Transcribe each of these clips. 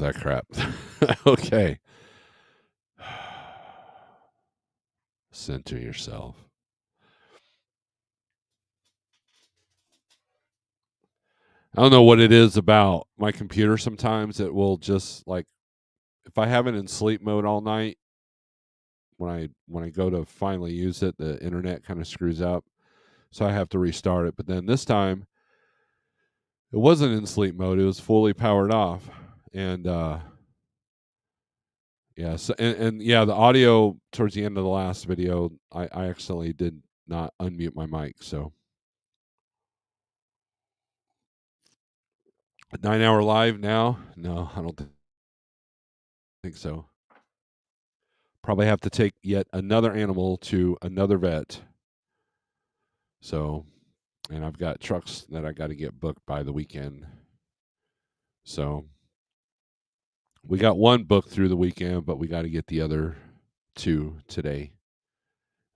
that crap. Okay. Center yourself. I don't know what it is about my computer sometimes. It will just like if I have it in sleep mode all night, when I go to finally use it, the internet kind of screws up. So I have to restart it. But then this time it wasn't in sleep mode. It was fully powered off. And yeah, so and yeah, the audio towards the end of the last video, I accidentally did not unmute my mic. So 9 hour live now? No, I don't think so. Probably have to take yet another animal to another vet. So, and I've got trucks that I got to get booked by the weekend. So, we got one booked through the weekend, but we got to get the other two today.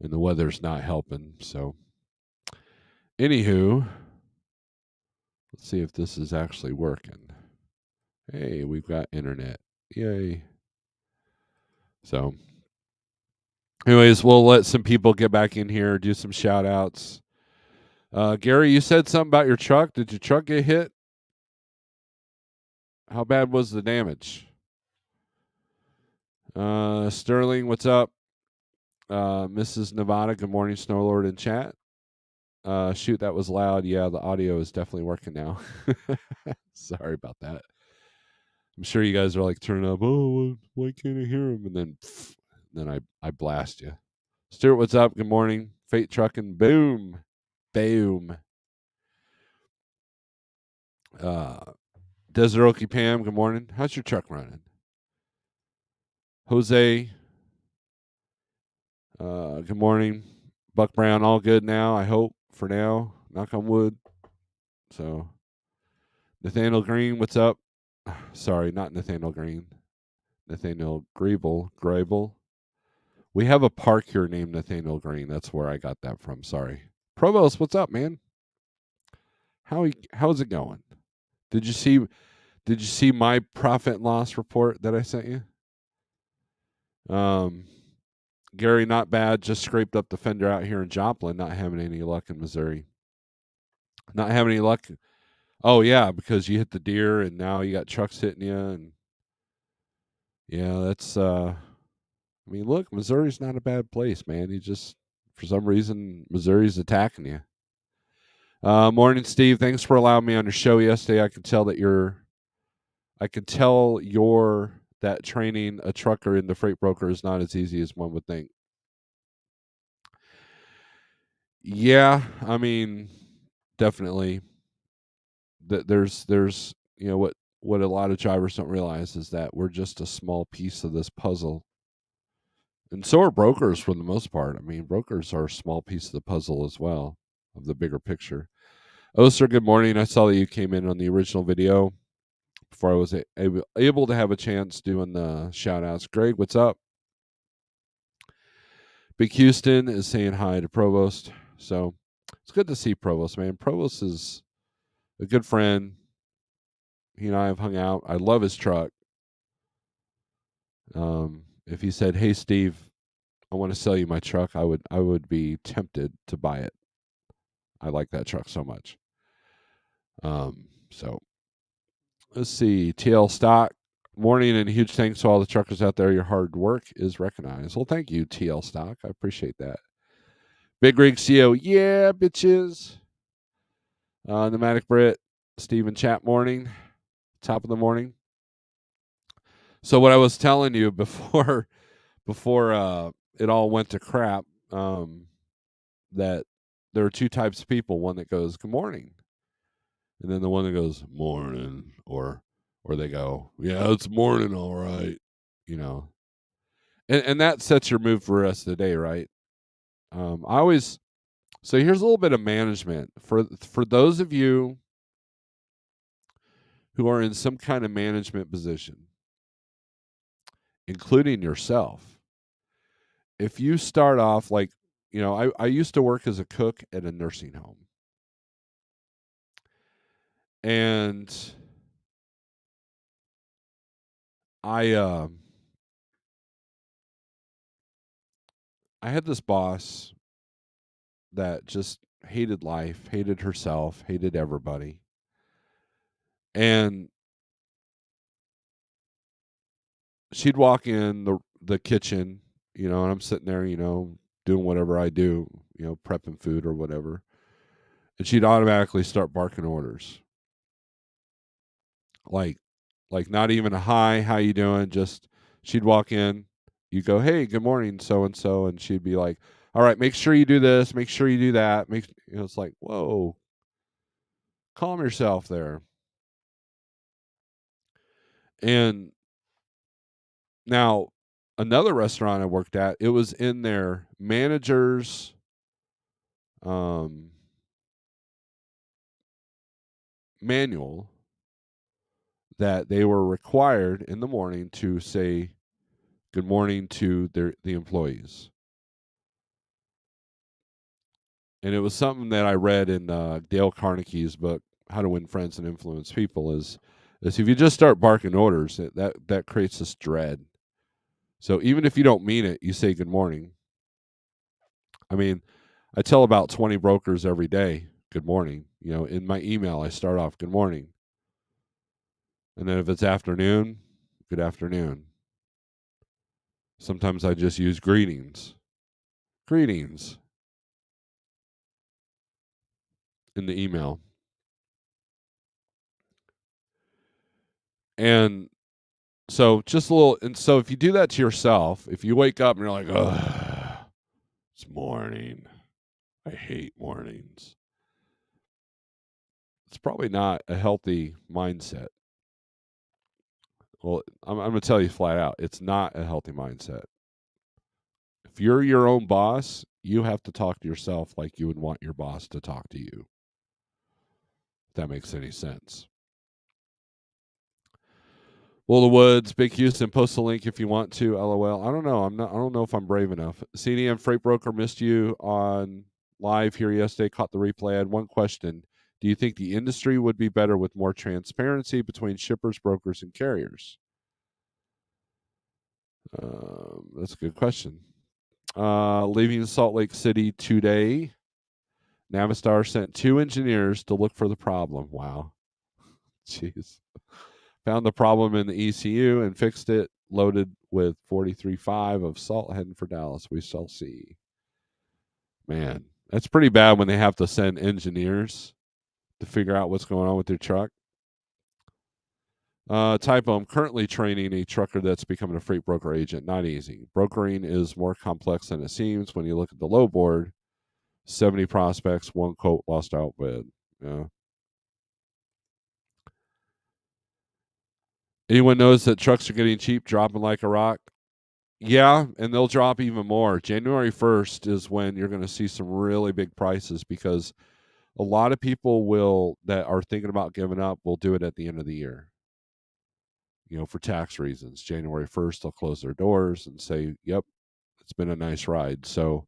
And the weather's not helping. So, anywho, let's see if this is actually working. Hey, we've got internet. Yay. So, anyways, we'll let some people get back in here, do some shout outs. Gary, you said something about your truck. Did your truck get hit? How bad was the damage? Sterling, what's up? Mrs. Nevada, good morning, Snorelord in chat. Shoot, that was loud. Yeah, the audio is definitely working now. Sorry about that. I'm sure you guys are like turning up. Oh, why can't I hear him? And then I blast you. Stuart, what's up? Good morning. Fate Trucking, boom, boom. Desert Okie Pam, good morning. How's your truck running? Jose, good morning. Buck Brown, all good now, I hope, for now. Knock on wood. So, Nathaniel Green, what's up? Sorry, not Nathaniel Green. Nathaniel Grable. We have a park here named Nathaniel Green. That's where I got that from. Sorry. Provost, what's up, man? How's it going? Did you see my profit and loss report that I sent you? Gary, not bad. Just scraped up the fender out here in Joplin. Not having any luck in Missouri. Not having any luck. Oh yeah, because you hit the deer and now you got trucks hitting you, and yeah, that's. I mean, look, Missouri's not a bad place, man. You just for some reason Missouri's attacking you. Morning, Steve. Thanks for allowing me on your show yesterday. I can tell that training a trucker in the freight broker is not as easy as one would think. Yeah, I mean, definitely. There's what a lot of drivers don't realize is that we're just a small piece of this puzzle, and so are brokers for the most part. I mean, brokers are a small piece of the puzzle as well of the bigger picture. Oh, sir, good morning. I saw that you came in on the original video before I was able to have a chance doing the shout outs. Greg, what's up? Big Houston is saying hi to Provost. So it's good to see Provost, man. Provost is a good friend. He and I have hung out. I love his truck. If he said, "Hey, Steve, I want to sell you my truck," I would be tempted to buy it. I like that truck so much. So let's see. TL Stock, morning, and huge thanks to all the truckers out there. Your hard work is recognized. Well, thank you, TL Stock. I appreciate that. Big Rig CO, yeah, bitches. Pneumatic Brit, Steven Chat, morning, top of the morning. So what I was telling you before it all went to crap, that there are two types of people. One that goes good morning, and then the one that goes morning, or they go, yeah, it's morning, all right, you know, and that sets your mood for the rest of the day, right? I always so here's a little bit of management for those of you who are in some kind of management position, including yourself. If you start off like, I used to work as a cook at a nursing home. And I I had this boss that just hated life, hated herself, hated everybody. And she'd walk in the kitchen, and I'm sitting there, doing whatever I do, prepping food or whatever. And she'd automatically start barking orders. Like not even a hi, how you doing? Just she'd walk in, you go, "Hey, good morning, so and so," and she'd be like, "All right, make sure you do this, make sure you do that." It's like, "Whoa, calm yourself there." And now another restaurant I worked at, it was in their manager's um manual that they were required in the morning to say good morning to the employees. And it was something that I read in Dale Carnegie's book, How to Win Friends and Influence People. Is if you just start barking orders, that creates this dread. So even if you don't mean it, you say good morning. I mean, I tell about 20 brokers every day, good morning. In my email, I start off good morning, and then if it's afternoon, good afternoon. Sometimes I just use greetings, greetings in the email. And so just a little, and so if you do that to yourself, if you wake up and you're like, oh, it's morning, I hate mornings, it's probably not a healthy mindset. Well, I'm going to tell you flat out, it's not a healthy mindset. If you're your own boss, you have to talk to yourself like you would want your boss to talk to you. If that makes any sense. Will the Woods, Big Houston, post a link if you want to. LOL. I don't know. I don't know if I'm brave enough. CDM Freight Broker missed you on live here yesterday. Caught the replay. I had one question. Do you think the industry would be better with more transparency between shippers, brokers, and carriers? That's a good question. Leaving Salt Lake City today, Navistar sent 2 engineers to look for the problem. Wow. Jeez. Found the problem in the ECU and fixed it. Loaded with 43.5 of salt heading for Dallas. We shall see. Man, that's pretty bad when they have to send engineers to figure out what's going on with their truck. Typo, I'm currently training a trucker that's becoming a freight broker agent. Not easy. Brokering is more complex than it seems when you look at the low board. 70 prospects, 1 quote, lost out bid. Yeah. Anyone knows that trucks are getting cheap, dropping like a rock? Yeah, and they'll drop even more. January 1st is when you're going to see some really big prices because a lot of people will that are thinking about giving up will do it at the end of the year. For tax reasons. January 1st they'll close their doors and say, "Yep, it's been a nice ride." So,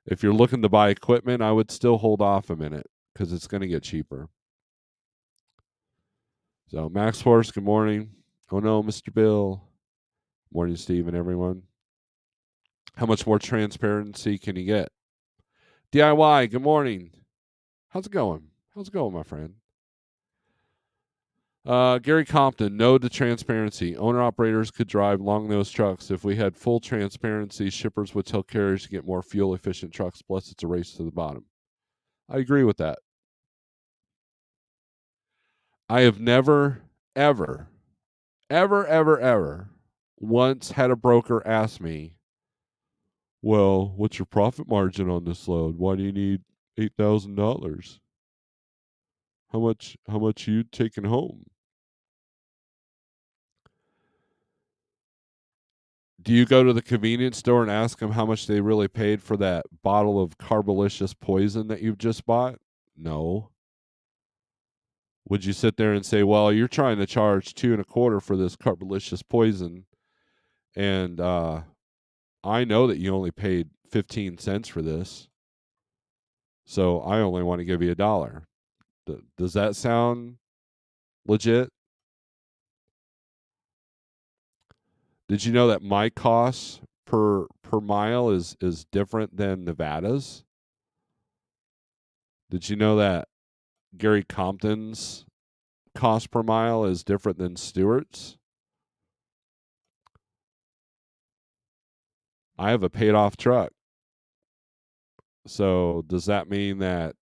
if you're looking to buy equipment, I would still hold off a minute cuz it's going to get cheaper. So, Max Force, good morning. Oh no, Mr. Bill. Morning, Steve and everyone. How much more transparency can you get? DIY, good morning. How's it going? How's it going, my friend? Gary Compton, no to transparency. Owner operators could drive long nose trucks. If we had full transparency, shippers would tell carriers to get more fuel efficient trucks, plus it's a race to the bottom. I agree with that. I have never, ever once had a broker ask me, well, what's your profit margin on this load? Why do you need $8,000? How much are you taking home? Do you go to the convenience store and ask them how much they really paid for that bottle of carbolicious poison that you've just bought? No. Would you sit there and say, well, you're trying to charge 2.25 for this carbolicious poison, and I know that you only paid 15 cents for this, so I only want to give you $1. Does that sound legit? Did you know that my cost per mile is different than Nevada's? Did you know that Gary Compton's cost per mile is different than Stewart's? I have a paid off truck. So does that mean that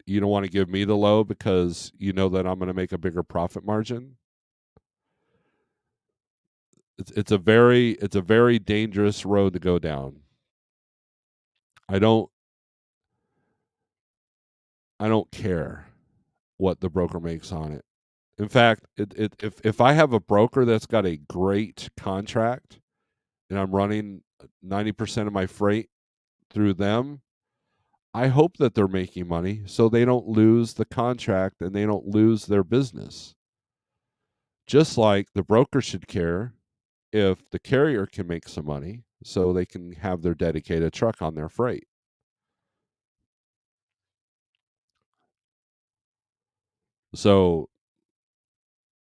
you don't want to give me the low because you know that I'm going to make a bigger profit margin? It's a very dangerous road to go down. I don't I don't care what the broker makes on it. In fact, if I have a broker that's got a great contract and I'm running 90% of my freight through them, I hope that they're making money so they don't lose the contract and they don't lose their business. Just like the broker should care if the carrier can make some money so they can have their dedicated truck on their freight. So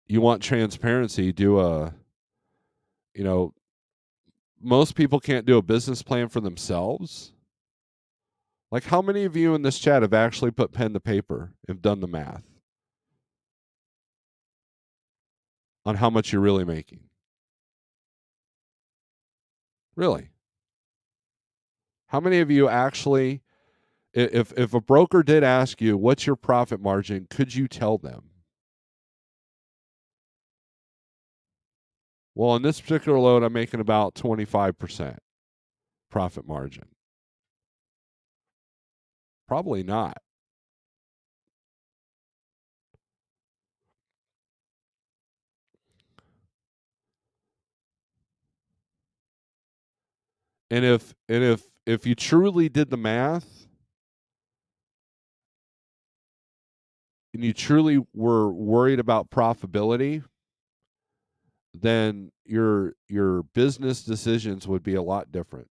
you want transparency, do a, you know, most people can't do a business plan for themselves. Like, how many of you in this chat have actually put pen to paper, have done the math on how much you're really making? Really? How many of you actually, if a broker did ask you, what's your profit margin, could you tell them? Well, on this particular load, I'm making about 25% profit margin. Probably not. And if you truly did the math and you truly were worried about profitability, then your business decisions would be a lot different.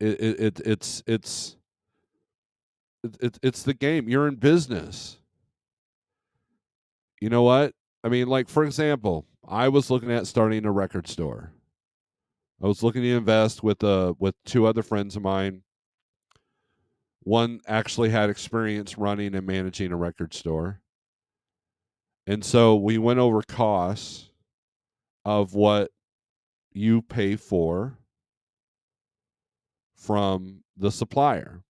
It's the game. You're in business. You know what? I mean, like, for example, I was looking at starting a record store. I was looking to invest with two other friends of mine. One actually had experience running and managing a record store. And so we went over costs of what you pay for from the supplier.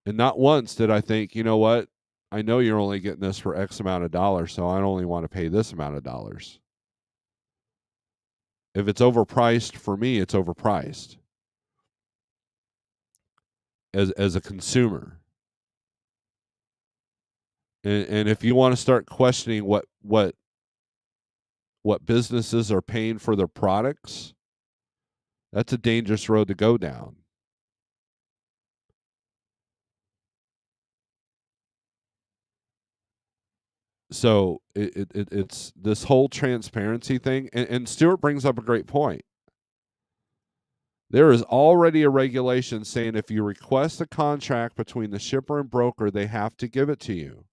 And not once did I think, you know what? I know you're only getting this for X amount of dollars, so I only want to pay this amount of dollars. If it's overpriced for me, it's overpriced as a consumer. And if you want to start questioning what businesses are paying for their products, that's a dangerous road to go down. So it's this whole transparency thing, and Stuart brings up a great point. There is already a regulation saying if you request a contract between the shipper and broker, they have to give it to you.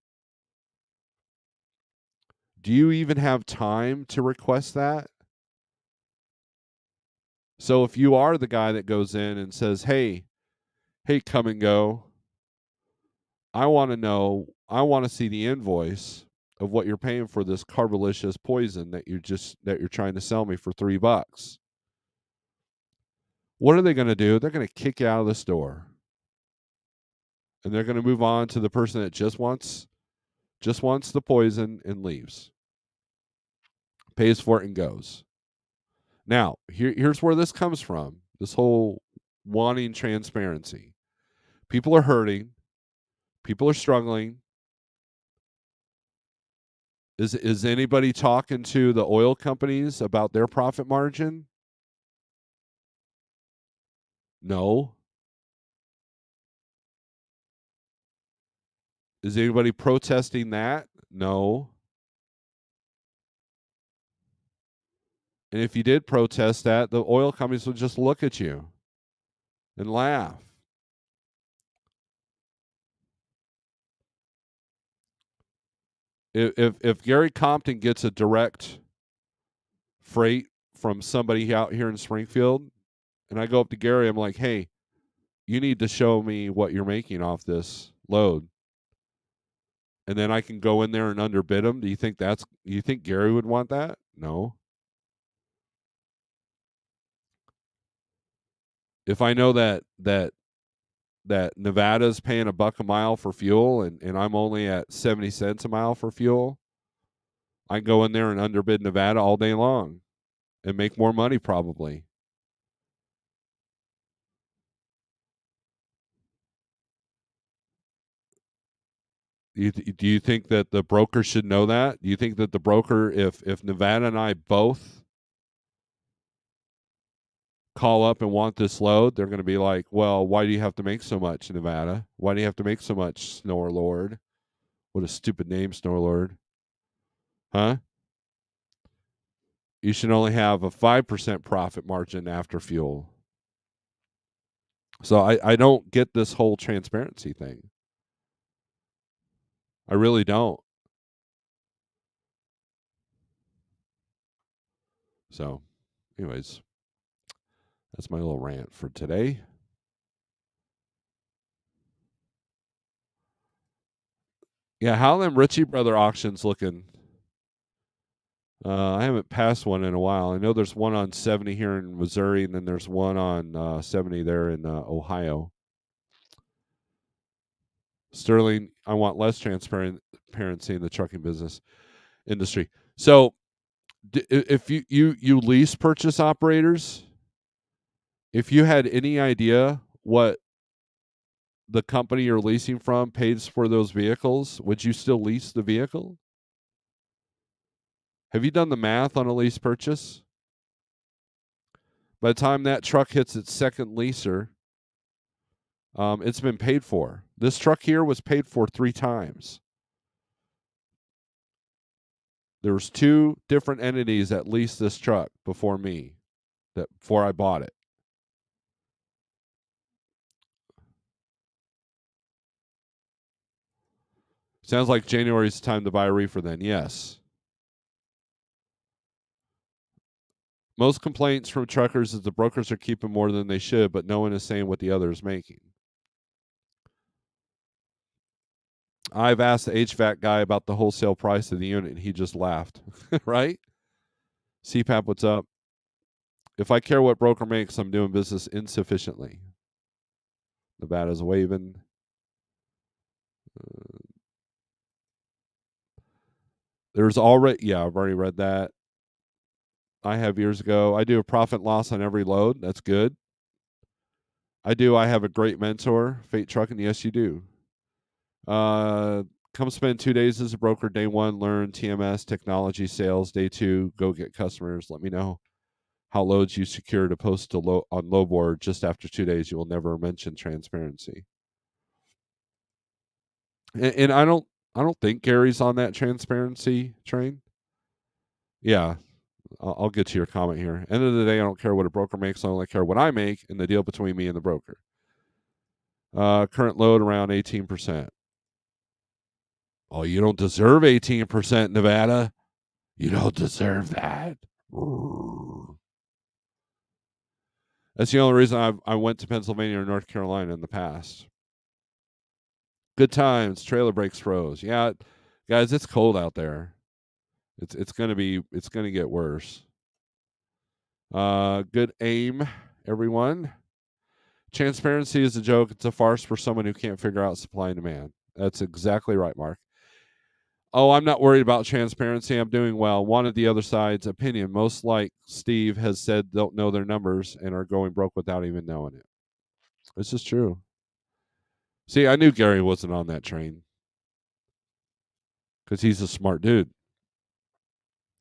Do you even have time to request that? So if you are the guy that goes in and says, hey, come and go, I want to know, I want to see the invoice of what you're paying for this carbolicious poison that you're trying to sell me for $3. What are they going to do? They're going to kick you out of the store. And they're going to move on to the person that just wants the poison and leaves. Pays for it and goes. Now, here's where this comes from. This whole wanting transparency. People are hurting. People are struggling. Is anybody talking to the oil companies about their profit margin? No. Is anybody protesting that? No. And if you did protest that, the oil companies would just look at you and laugh. If Gary Compton gets a direct freight from somebody out here in Springfield, and I go up to Gary, I'm like, hey, you need to show me what you're making off this load. And then I can go in there and underbid him. Do you think Gary would want that? No. If I know that Nevada's paying $1 a mile for fuel and I'm only at 70 cents a mile for fuel, I can go in there and underbid Nevada all day long and make more money probably. Do you think that the broker should know that? Do you think that the broker, if Nevada and I both call up and want this load, they're going to be like, well, why do you have to make so much, Nevada? Why do you have to make so much, Snorelord? What a stupid name, Snorelord. Huh? You should only have a 5% profit margin after fuel. So I don't get this whole transparency thing. I really don't. So, anyways, that's my little rant for today. Yeah, how them Ritchie Brother auctions looking? I haven't passed one in a while. I know there's one on 70 here in Missouri, and then there's one on 70 there in Ohio. Sterling, I want less transparency in the trucking business industry. So, if you lease purchase operators, if you had any idea what the company you're leasing from pays for those vehicles, would you still lease the vehicle? Have you done the math on a lease purchase? By the time that truck hits its second leaser, it's been paid for. This truck here was paid for 3 times. There was 2 different entities that leased this truck before me, before I bought it. Sounds like January's time to buy a reefer then. Yes. Most complaints from truckers is the brokers are keeping more than they should, but no one is saying what the other is making. I've asked the HVAC guy about the wholesale price of the unit, and he just laughed. Right? CPAP, what's up? If I care what broker makes, I'm doing business insufficiently. Nevada's waving. There's already, yeah, I've already read that. I have years ago. I do a profit loss on every load. That's good. I have a great mentor, Fate Trucking. Yes, you do. Come spend 2 days as a broker. Day 1, learn TMS, technology, sales. Day 2, go get customers. Let me know how loads you secure to post on low board. Just after 2 days, you will never mention transparency. And I don't think Gary's on that transparency train. Yeah, I'll get to your comment here. End of the day, I don't care what a broker makes. I only care what I make and the deal between me and the broker. Current load around 18%. Oh, you don't deserve 18%, Nevada. You don't deserve that. That's the only reason I went to Pennsylvania or North Carolina in the past. Good times. Trailer brakes froze. Yeah, guys, it's cold out there. It's gonna get worse. Good aim, everyone. Transparency is a joke. It's a farce for someone who can't figure out supply and demand. That's exactly right, Mark. Oh, I'm not worried about transparency. I'm doing well. Wanted the other side's opinion. Most like Steve has said don't know their numbers and are going broke without even knowing it. This is true. See, I knew Gary wasn't on that train because he's a smart dude.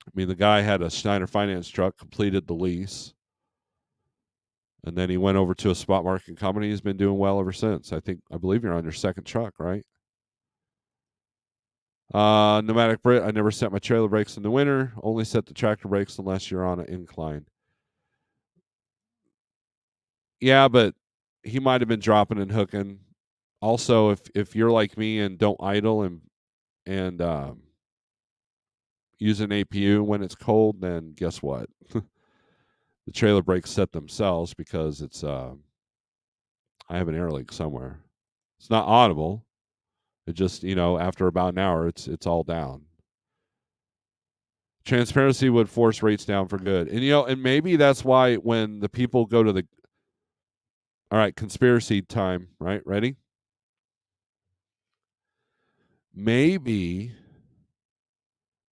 I mean, the guy had a Schneider Finance truck, completed the lease, and then he went over to a spot market company. He's been doing well ever since. I believe you're on your second truck, right? Pneumatic brake. I never set my trailer brakes in the winter. Only set the tractor brakes unless you're on an incline. Yeah, but he might have been dropping and hooking. Also, if you're like me and don't idle and use an APU when it's cold, then guess what? The trailer brakes set themselves because it's I have an air leak somewhere. It's not audible. It just after about an hour, it's all down. Transparency would force rates down for good, and maybe that's why when the people go to the all right conspiracy time, right? Ready? Maybe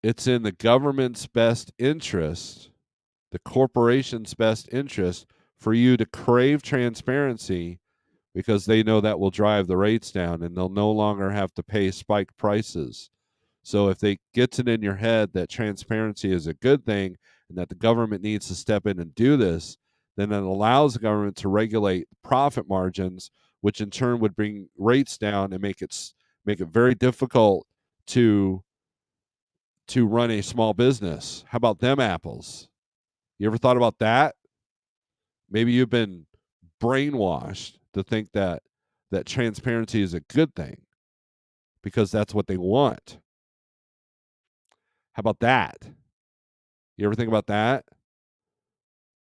it's in the government's best interest, the corporation's best interest, for you to crave transparency because they know that will drive the rates down and they'll no longer have to pay spiked prices. So if they gets it in your head that transparency is a good thing and that the government needs to step in and do this, then it allows the government to regulate profit margins, which in turn would bring rates down and make it very difficult to run a small business. How about them apples? You ever thought about that? Maybe you've been brainwashed to think that transparency is a good thing because that's what they want. How about that? You ever think about that?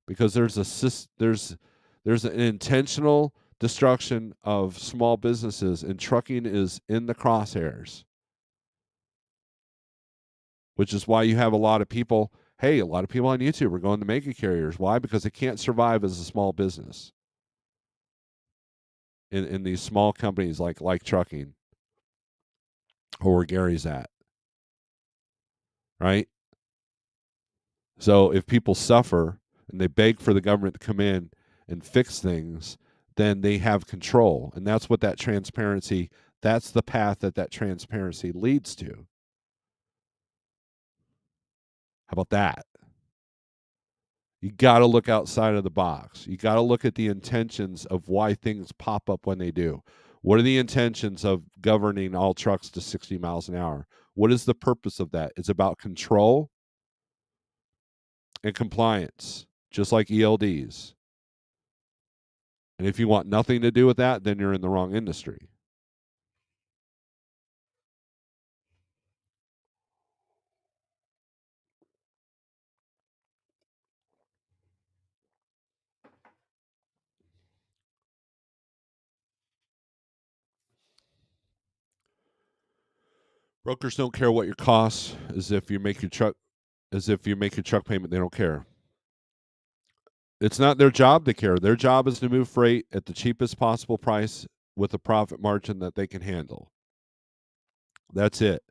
Because there's an intentional destruction of small businesses, and trucking is in the crosshairs, which is why you have a lot of people. Hey, a lot of people on YouTube are going to mega carriers. Why? Because they can't survive as a small business in these small companies like trucking or where Gary's at, right? So if people suffer and they beg for the government to come in and fix things, then they have control, and that's what that transparency. That's the path that transparency leads to. How about that? You got to look outside of the box. You got to look at the intentions of why things pop up when they do. What are the intentions of governing all trucks to 60 miles an hour? What is the purpose of that? It's about control and compliance, just like ELDs. And if you want nothing to do with that, then you're in the wrong industry. Brokers don't care what your costs is if you make your truck payment, they don't care. It's not their job to care. Their job is to move freight at the cheapest possible price with a profit margin that they can handle. That's it.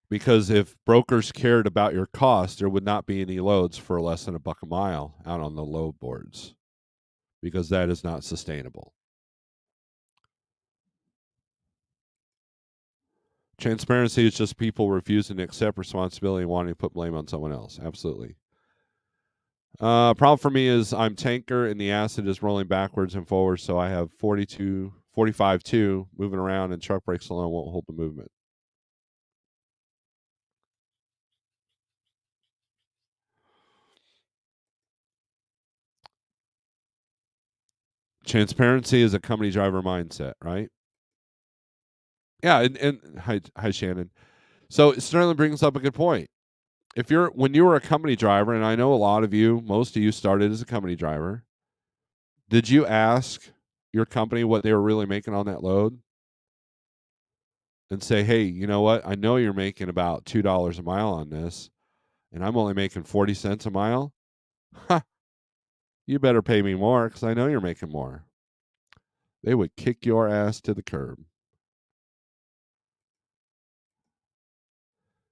Because if brokers cared about your cost, there would not be any loads for less than $1 a mile out on the load boards because that is not sustainable. Transparency is just people refusing to accept responsibility and wanting to put blame on someone else. Absolutely. Problem for me is I'm tanker and the acid is rolling backwards and forwards, so I have 45-2 moving around, and truck brakes alone won't hold the movement. Transparency is a company driver mindset, right? Yeah, and hi Shannon. So Sterling brings up a good point. If you're when you were a company driver, and I know a lot of you, most of you started as a company driver, did you ask your company what they were really making on that load? And say, hey, you know what? I know you're making about $2 a mile on this, and I'm only making 40 cents a mile. Ha! You better pay me more because I know you're making more. They would kick your ass to the curb.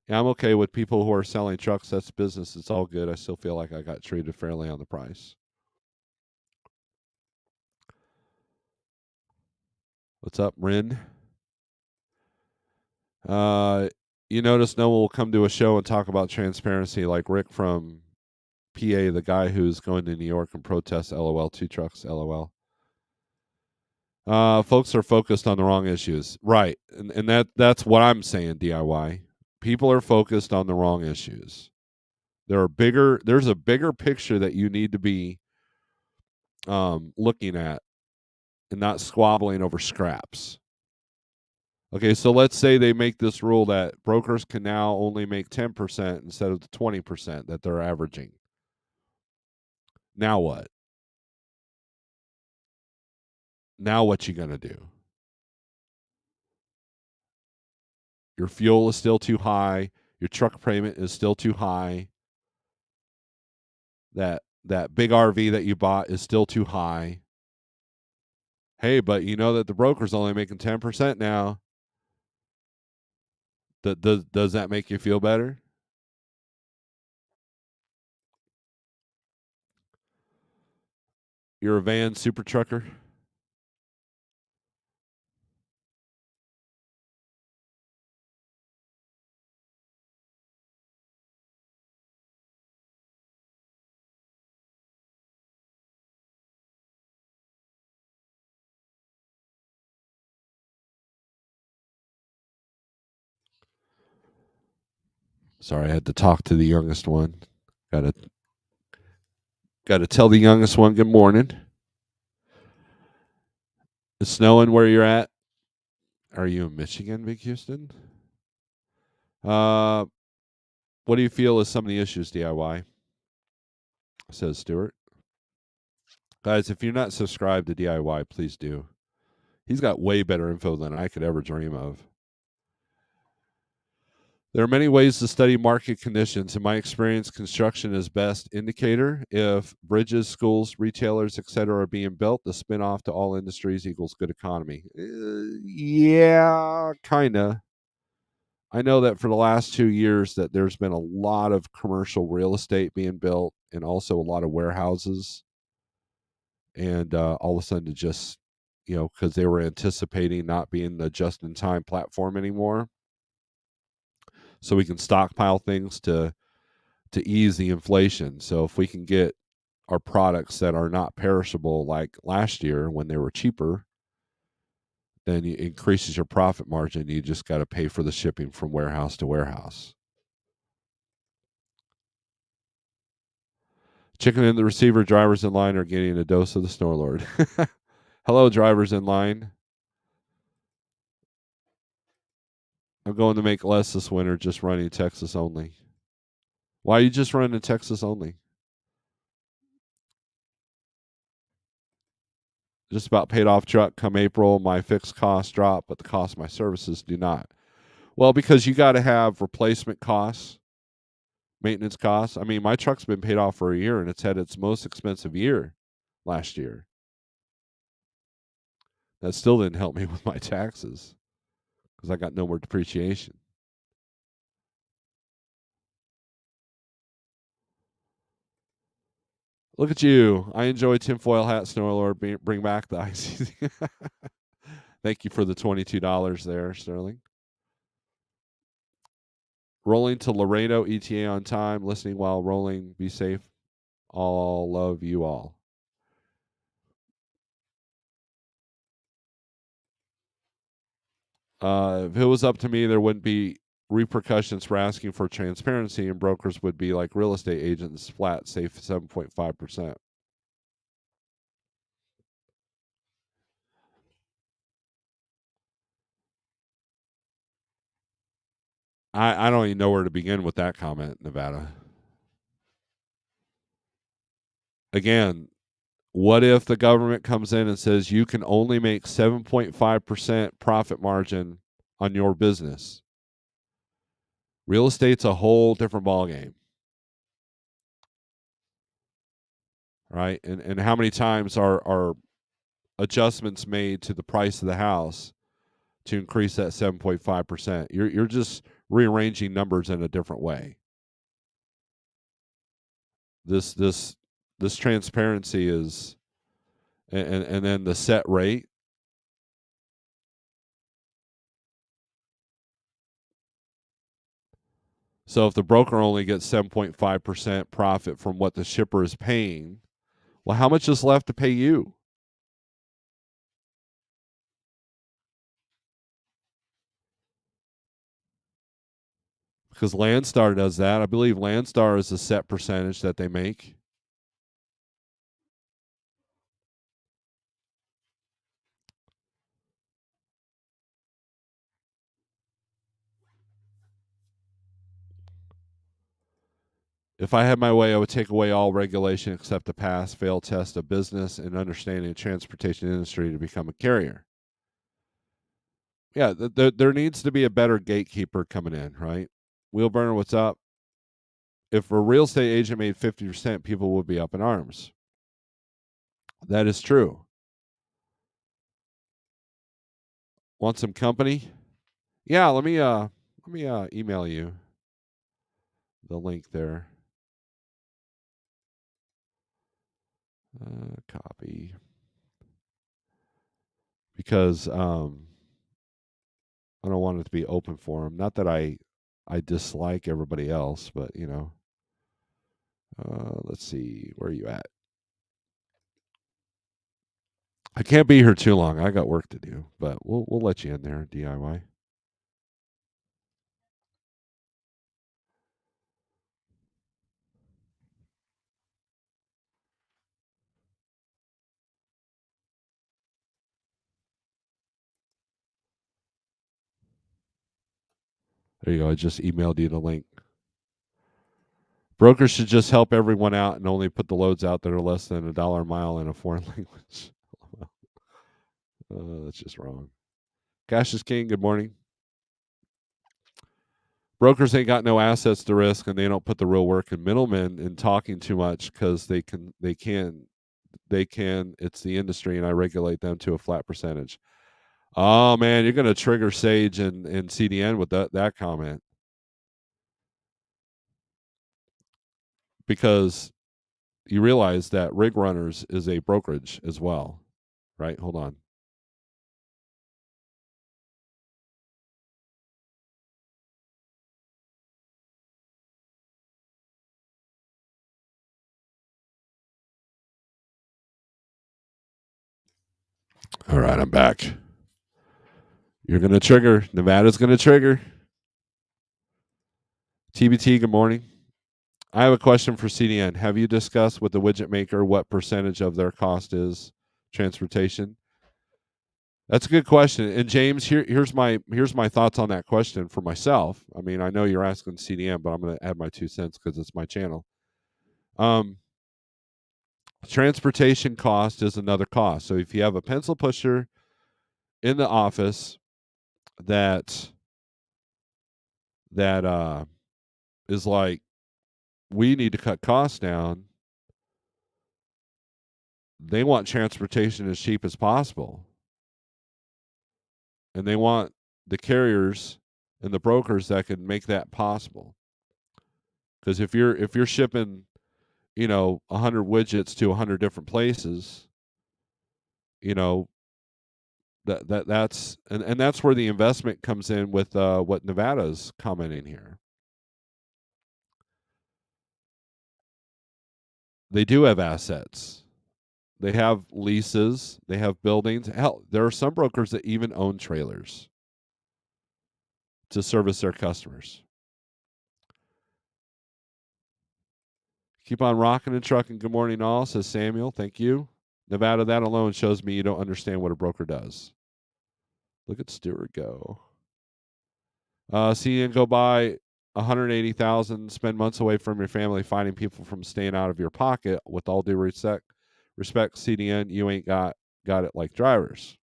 Yeah, I'm okay with people who are selling trucks. That's business. It's all good. I still feel like I got treated fairly on the price. What's up, Rin? Uh, you notice no one will come to a show and talk about transparency like Rick from PA, the guy who's going to New York and protest LOL, two trucks, LOL. Folks are focused on the wrong issues, right? And that's what I'm saying. DIY people are focused on the wrong issues. There's a bigger picture that you need to be looking at, and not squabbling over scraps. Okay, so let's say they make this rule that brokers can now only make 10% instead of the 20% that they're averaging. Now what? Now what you gonna do? Your fuel is still too high. Your truck payment is still too high. That big RV that you bought is still too high. Hey, but you know that the broker's only making 10% now. Does that make you feel better? You're a van super trucker. Sorry, I had to talk to the youngest one. Gotta gotta tell the youngest one good morning. It's snowing where you're at. Are you in Michigan, Big Houston? Uh, what do you feel is some of the issues, DIY? Says Stuart. Guys, if you're not subscribed to DIY, please do. He's got way better info than I could ever dream of. There are many ways to study market conditions. In my experience, construction is best indicator. If bridges, schools, retailers, etc., are being built, the spin-off to all industries equals good economy. Yeah, kinda. I know that for the last 2 years that there's been a lot of commercial real estate being built, and also a lot of warehouses, and all of a sudden, it just because they were anticipating not being the just-in-time platform anymore, so we can stockpile things to ease the inflation. So if we can get our products that are not perishable, like last year when they were cheaper, then it increases your profit margin. You just got to pay for the shipping from warehouse to warehouse. Chicken and the receiver drivers in line are getting a dose of the Snorelord. Hello, drivers in line. I'm going to make less this winter just running Texas only. Why are you just running Texas only? Just about paid off truck come April. My fixed costs drop, but the cost of my services do not. Well, because you got to have replacement costs, maintenance costs. I mean, my truck's been paid off for a year and it's had its most expensive year last year. That still didn't help me with my taxes because I got no more depreciation. Look at you. I enjoy tinfoil hat, Snorelord. Bring back the icy. Thank you for the $22 there, Sterling. Rolling to Laredo, ETA on time. Listening while rolling. Be safe. All love you all. If it was up to me, there wouldn't be repercussions for asking for transparency, and brokers would be like real estate agents, flat, safe 7.5%. I don't even know where to begin with that comment, Nevada. Again, what if the government comes in and says you can only make 7.5% profit margin on your business? Real estate's a whole different ballgame, right? And how many times are adjustments made to the price of the house to increase that 7.5%? You're just rearranging numbers in a different way. This transparency is, and then the set rate. So if the broker only gets 7.5% profit from what the shipper is paying, well, how much is left to pay you? because Landstar does that. I believe Landstar is a set percentage that they make. If I had my way, I would take away all regulation except the pass fail test of business and understanding the transportation industry to become a carrier. Yeah, there needs to be a better gatekeeper coming in, right? Wheelburner, what's up? If a real estate agent made 50%, people would be up in arms. That is true. Want some company? Yeah, let me email you the link there. Copy. Because I don't want it to be open for them. Not that I dislike everybody else, but let's see, where are you at? I can't be here too long. I got work to do, but we'll let you in there, DIY. There you go. I just emailed you the link. Brokers should just help everyone out and only put the loads out that are less than $1 a mile in a foreign language. That's just wrong. Cash is king. Good morning. Brokers ain't got no assets to risk, and they don't put the real work in. Middlemen in talking too much because they can. It's the industry, and I regulate them to a flat percentage. Oh man, you're going to trigger Sage and CDN with that comment because you realize that Rig Runners is a brokerage as well, right? Hold on. All right, I'm back. You're going to trigger. Nevada's going to trigger. TBT, good morning. I have a question for CDN. Have you discussed with the widget maker what percentage of their cost is transportation? That's a good question. And James, here's my thoughts on that question for myself. I mean, I know you're asking CDN, but I'm going to add my 2 cents because it's my channel. Um, Transportation cost is another cost. So if you have a pencil pusher in the office that is like, we need to cut costs down, they want transportation as cheap as possible. And they want the carriers and the brokers that can make that possible. Because if you're shipping, 100 widgets to 100 different places, you know, that's that's where the investment comes in with what Nevada's commenting here. They do have assets. They have leases, they have buildings. Hell, there are some brokers that even own trailers to service their customers. Keep on rocking and trucking. Good morning, all, says Samuel. Thank you. Nevada, that alone shows me you don't understand what a broker does. Look at Stewart go. Seeing go by 180,000, spend months away from your family fighting people from staying out of your pocket. With all due respect, CDN, you ain't got it like drivers.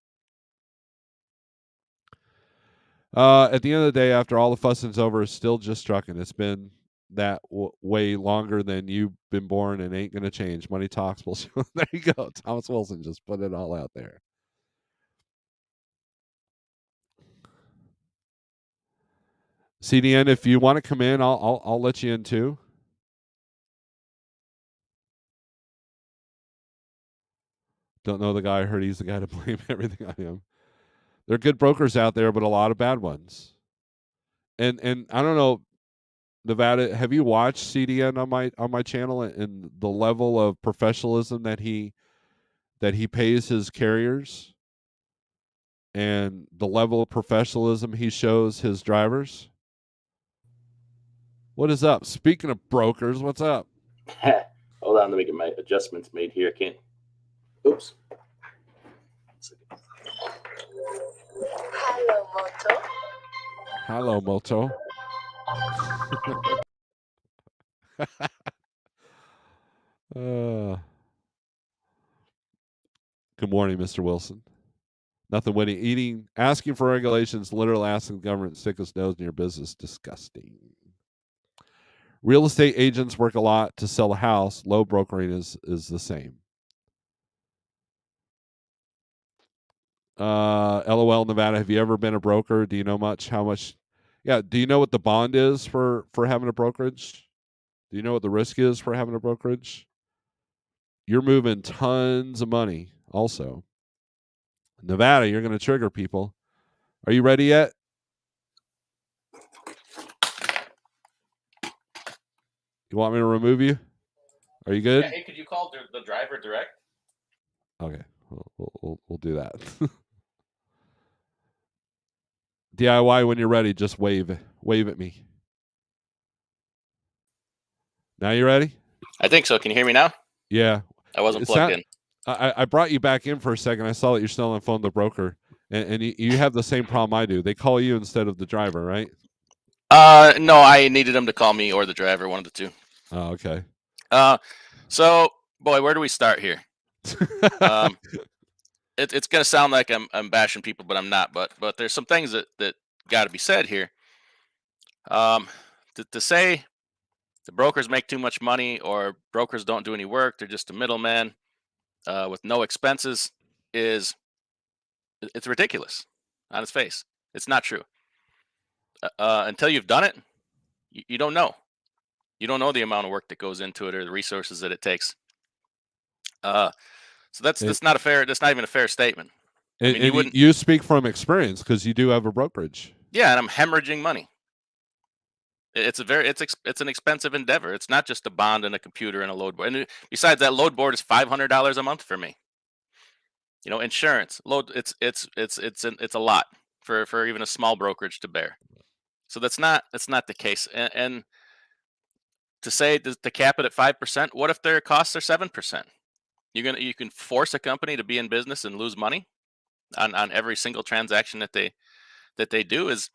At the end of the day, after all the fussing's over, it's still just trucking. It's been that way longer than you've been born and ain't going to change. Money talks. There you go. Thomas Wilson just put it all out there. CDN, if you want to come in, I'll let you in too. Don't know the guy. I heard he's the guy to blame everything on him. There are good brokers out there, but a lot of bad ones. And I don't know, Nevada. Have you watched CDN on my channel and the level of professionalism that he pays his carriers and the level of professionalism he shows his drivers? What is up? Speaking of brokers, what's up? Hold on, let me get my adjustments made here. I can't. Oops. Hello, Moto. Hello, Moto. uh, good morning, Mr. Wilson. Nothing winning. Eating, asking for regulations, literally asking the government to stick its nose in your business. Disgusting. Real estate agents work a lot to sell a house. Low brokering is the same. LOL, Nevada. Have you ever been a broker? Do you know much? How much? Yeah. Do you know what the bond is for having a brokerage? Do you know what the risk is for having a brokerage? You're moving tons of money. Also, Nevada, you're going to trigger people. Are you ready yet? You want me to remove you? Are you good? Yeah, hey, could you call the driver direct? Okay, we'll do that. DIY when you're ready, just wave at me. Now you ready? I think so. Can you hear me now? Yeah. I wasn't plugged in. I brought you back in for a second. I saw that you're still on the phone with the broker, and you have the same problem I do. They call you instead of the driver, right? No, I needed him to call me or the driver, one of the two. Oh, okay. So, boy, where do we start here? It's gonna sound like I'm bashing people, but I'm not. But there's some things that got to be said here. To say the brokers make too much money or brokers don't do any work, they're just a middleman with no expenses is it's ridiculous on its face. It's not true. Until you've done it, you don't know. You don't know the amount of work that goes into it or the resources that it takes. So that's not a fair. That's not even a fair statement. I mean, you speak from experience because you do have a brokerage. Yeah, and I'm hemorrhaging money. It's an expensive endeavor. It's not just a bond and a computer and a load board. And besides, that load board is $500 a month for me. You know, insurance, load. It's a lot for even a small brokerage to bear. So that's not the case. And to say to cap it at 5%, what if their costs are 7%? You can force a company to be in business and lose money on every single transaction that they do. Is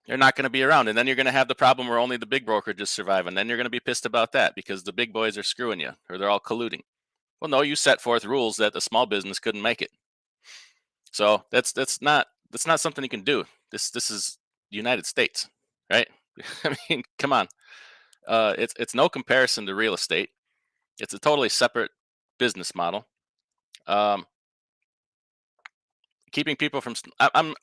they're not going to be around, and then you're going to have the problem where only the big brokerages survive, and then you're going to be pissed about that because the big boys are screwing you or they're all colluding. Well, no, you set forth rules that the small business couldn't make it. So that's not something you can do. This is the United States, right? I mean, come on. It's no comparison to real estate. It's a totally separate business model. Keeping people from I'm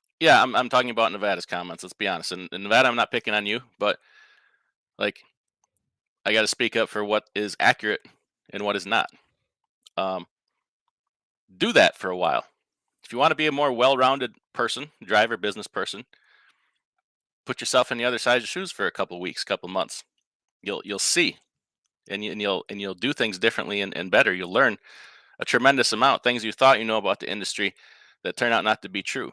talking about Nevada's comments. Let's be honest. In Nevada, I'm not picking on you, but like I got to speak up for what is accurate and what is not. Do that for a while. If you want to be a more well-rounded person, driver, business person, put yourself in the other side of the shoes for a couple weeks, couple months. You'll see, and you'll do things differently and better. You'll learn a tremendous amount, things you thought you know about the industry that turn out not to be true.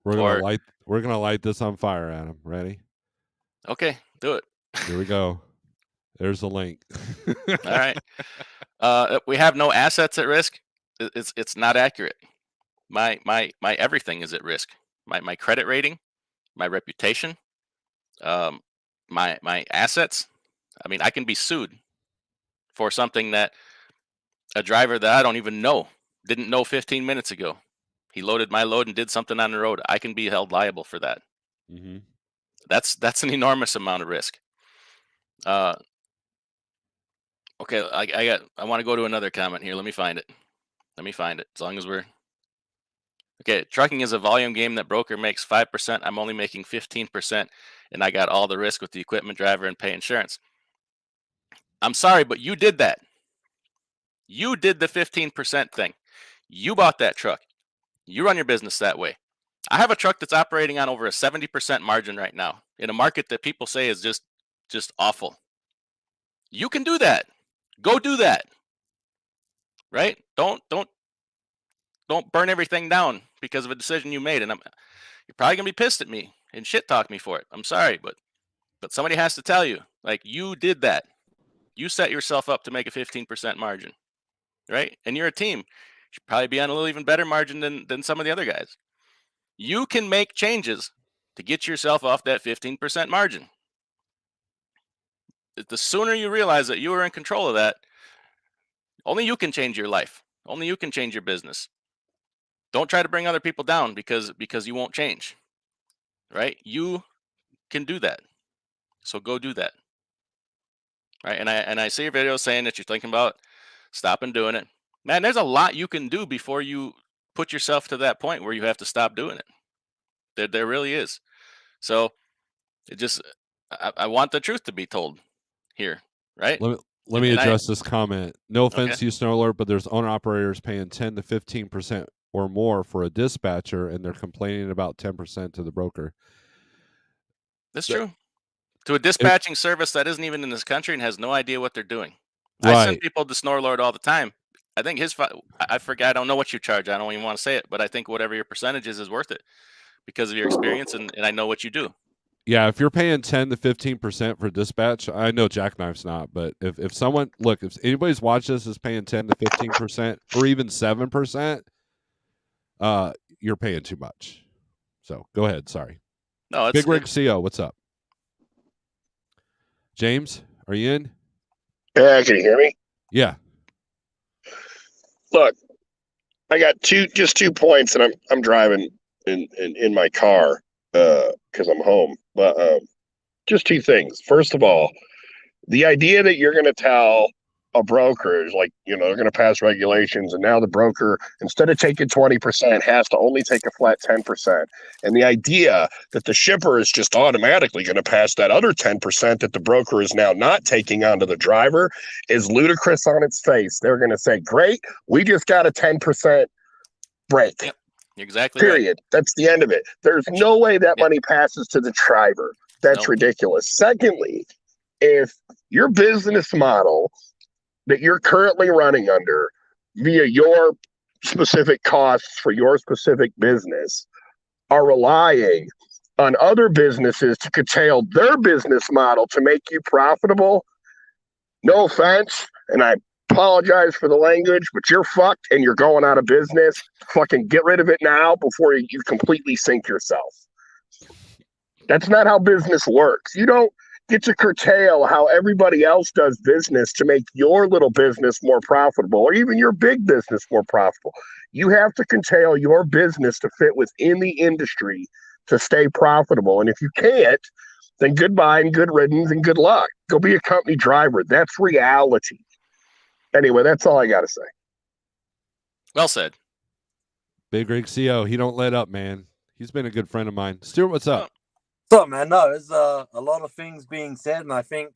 We're gonna light this on fire, Adam. Ready? Okay, do it. Here we go. There's the link. All right. We have no assets at risk. It's not accurate. My everything is at risk. My credit rating, my reputation, my assets. I mean, I can be sued for something that a driver that I don't even know didn't know 15 minutes ago. He loaded my load and did something on the road. I can be held liable for that. Mm-hmm. That's an enormous amount of risk. Okay, I want to go to another comment here. Let me find it. As long as we're okay. Trucking is a volume game. That broker makes 5%. I'm only making 15%, and I got all the risk with the equipment, driver, and pay insurance. I'm sorry, but you did that. You did the 15% thing. You bought that truck. You run your business that way. I have a truck that's operating on over a 70% margin right now in a market that people say is just awful. You can do that. Go do that. Right? Don't burn everything down because of a decision you made. And you're probably gonna be pissed at me and shit talk me for it. I'm sorry, but But somebody has to tell you, like, you did that. You set yourself up to make a 15% margin, right? And you're a team. You should probably be on a little even better margin than some of the other guys. You can make changes to get yourself off that 15% margin. The sooner you realize that you are in control of that, only you can change your life. Only you can change your business. Don't try to bring other people down because you won't change, right? You can do that. So go do that. Right? And I see your video saying that you're thinking about stopping doing it. Man, there's a lot you can do before you put yourself to that point where you have to stop doing it. There really is. So it just I want the truth to be told here, right? Let me And I address this comment. No okay, offense to you, Snorelord, but there's owner operators paying 10 to 15% or more for a dispatcher, and they're complaining about 10% to the broker. that's That, true. To a it, dispatching service that isn't even in this country and has no idea what they're doing. I send right. people to Snorelord all the time. I think I forget. I don't know what you charge. I don't even want to say it, but I think whatever your percentage is worth it because of your experience and I know what you do. Yeah, if you're paying 10 to 15% for dispatch, I know Jackknife's not, but if someone look, if anybody's watching this is paying 10 to 15% or even 7%, you're paying too much. So go ahead. Sorry. No, Big Rig CO, what's up? James, are you in? Yeah, can you hear me? Yeah. Look, I got just 2 points, and I'm driving in my car because I'm home. But just two things. First of all, the idea that you're going to tell a broker is like, they're going to pass regulations, and now the broker, instead of taking 20%, has to only take a flat 10%. And the idea that the shipper is just automatically going to pass that other 10% that the broker is now not taking onto the driver is ludicrous on its face. They're going to say, great, we just got a 10% break. Yep. Exactly Period. right. That's the end of it. There's no way that money passes to the driver. That's Nope. ridiculous. Secondly, if your business model that you're currently running under via your specific costs for your specific business are relying on other businesses to curtail their business model to make you profitable, no offense, and I apologize for the language, but you're fucked and you're going out of business. Fucking get rid of it now before you completely sink yourself. That's not how business works. You don't get to curtail how everybody else does business to make your little business more profitable or even your big business more profitable. You have to curtail your business to fit within the industry to stay profitable. And if you can't, then goodbye and good riddance and good luck. Go be a company driver. That's reality. Anyway, that's all I got to say. Well said. Big Rig CO, he don't let up, man. He's been a good friend of mine. Stuart, what's up? What's up, man? No, there's a lot of things being said, and I think,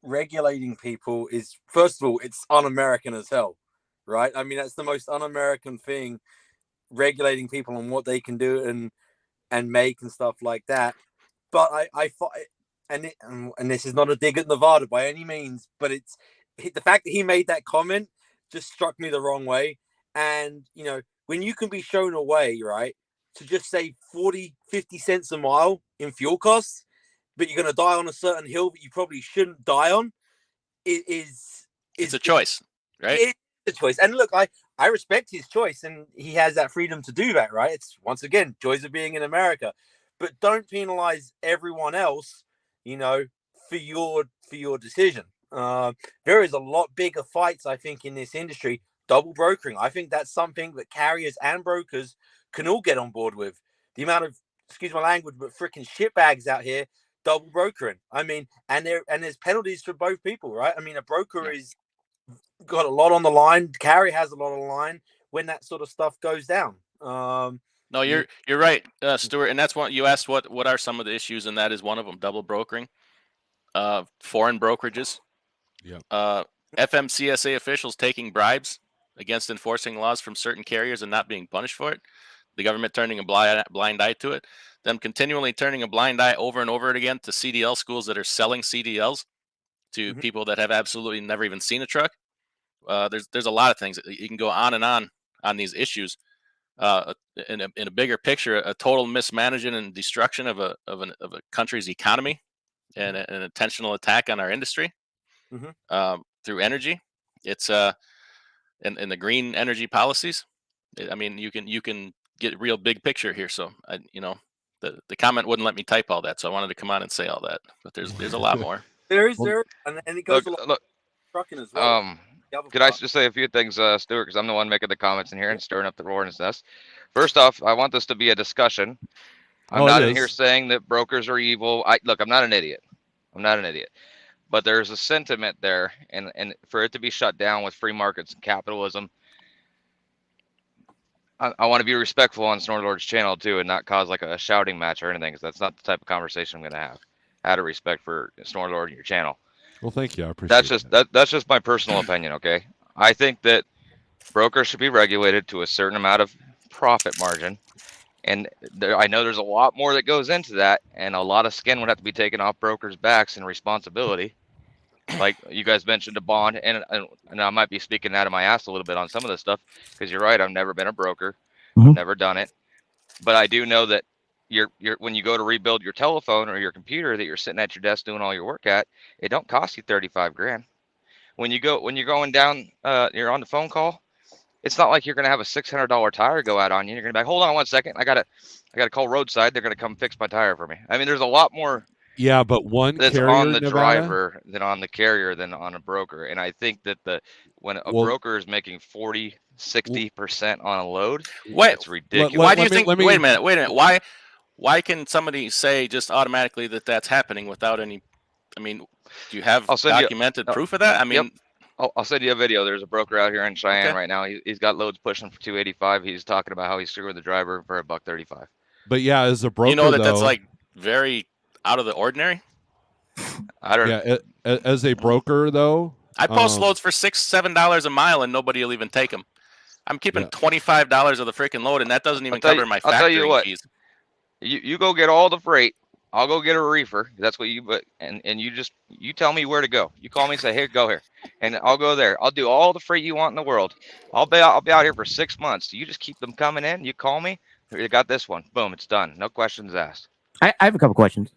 regulating people is, first of all, it's un-American as hell, right? I mean, that's the most un-American thing, regulating people on what they can do and make and stuff like that. But I and this is not a dig at Nevada by any means, but it's the fact that he made that comment just struck me the wrong way. And when you can be shown a way, right, to just save 40-50 cents a mile in fuel costs, but you're going to die on a certain hill that you probably shouldn't die on, it's a choice, right? It's a choice. And look, I respect his choice, and he has that freedom to do that, right? It's, once again, joys of being in America. But don't penalize everyone else, for your decision. There is a lot bigger fights, I think, in this industry. Double brokering. I think that's something that carriers and brokers can all get on board with. The amount of, excuse my language, but freaking shitbags out here double brokering. I mean, and there's penalties for both people, right? I mean, a broker is got a lot on the line. Carrier has a lot on the line when that sort of stuff goes down. No, you're right, Stuart, and that's what you asked. What are some of the issues, and that is one of them: double brokering, foreign brokerages, FMCSA officials taking bribes against enforcing laws from certain carriers and not being punished for it. The government turning a blind eye to it. Them continually turning a blind eye over and over again to CDL schools that are selling CDLs to people that have absolutely never even seen a truck. There's a lot of things you can go on these issues. In a bigger picture, a total mismanagement and destruction of a country's economy and an intentional attack on our industry through energy. It's in the green energy policies. I mean, you can get a real big picture here. So the comment wouldn't let me type all that, so I wanted to come on and say all that. But there's a lot more. There is, and it goes look, trucking as well. Could I just say a few things, Stuart, because I'm the one making the comments in here and stirring up the roar's nest. First off, I want this to be a discussion. I'm not in here saying that brokers are evil. Look, I'm not an idiot. But there's a sentiment there, and for it to be shut down with free markets and capitalism, I want to be respectful on Snorelord's channel too, and not cause like a shouting match or anything, because that's not the type of conversation I'm going to have. Out of respect for Snorelord and your channel. Well, thank you. I appreciate that's just my personal opinion. Okay, I think that brokers should be regulated to a certain amount of profit margin, and I know there's a lot more that goes into that, and a lot of skin would have to be taken off brokers' backs and responsibility. Like you guys mentioned, a bond, and I might be speaking out of my ass a little bit on some of this stuff, because you're right. I've never been a broker. I've never done it, but I do know that you're when you go to rebuild your telephone or your computer that you're sitting at your desk doing all your work at, it don't cost you 35 grand. When you're going down, you're on the phone call, it's not like you're gonna have a $600 tire go out on you. You're gonna be like, hold on 1 second, I gotta call roadside. They're gonna come fix my tire for me. I mean, there's a lot more. Yeah, but one that's carrier, on the Nevada, driver than on the carrier than on a broker. And I think that when a broker is making 40-60% on a load, it's ridiculous. Why do you think? Wait a minute. Why can somebody say just automatically that that's happening without any? I mean, do you have documented proof of that? I mean, I'll send you a video. There's a broker out here in Cheyenne right now. He's got loads pushing for 285. He's talking about how he's screwing the driver for $135. But yeah, as a broker, that's like very out of the ordinary. I don't know. Yeah, as a broker though, I post loads for $6-7 a mile, and nobody will even take them. I'm keeping $25 of the freaking load, and that doesn't even cover my factoring fees. You go get all the freight. I'll go get a reefer. That's what and you tell me where to go. You call me and say, hey, go here, and I'll go there. I'll do all the freight you want in the world. I'll be out here for 6 months. You just keep them coming in. You call me. You got this one. Boom, it's done. No questions asked. I have a couple questions.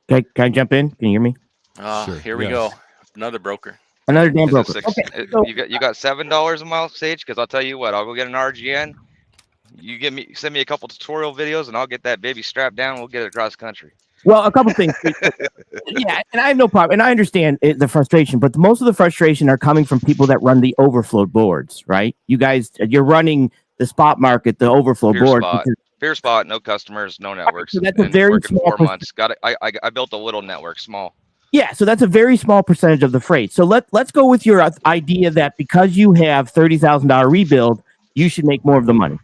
Can I jump in? Can you hear me? Sure. Here we go. Another broker. Another damn broker. Okay, so, you got $7 a mile, Sage? Because I'll tell you what, I'll go get an RGN. You send me a couple tutorial videos, and I'll get that baby strapped down. We'll get it across country. Well, a couple things. Yeah, and I have no problem, and I understand the frustration, but most of the frustration are coming from people that run the overflow boards, right? You guys, you're running the spot market, the overflow board. Pure spot, no customers, no networks. So that's a very small 4 months. I built a little network, small. Yeah, so that's a very small percentage of the freight. So let's go with your idea that because you have $30,000 rebuild, you should make more of the money.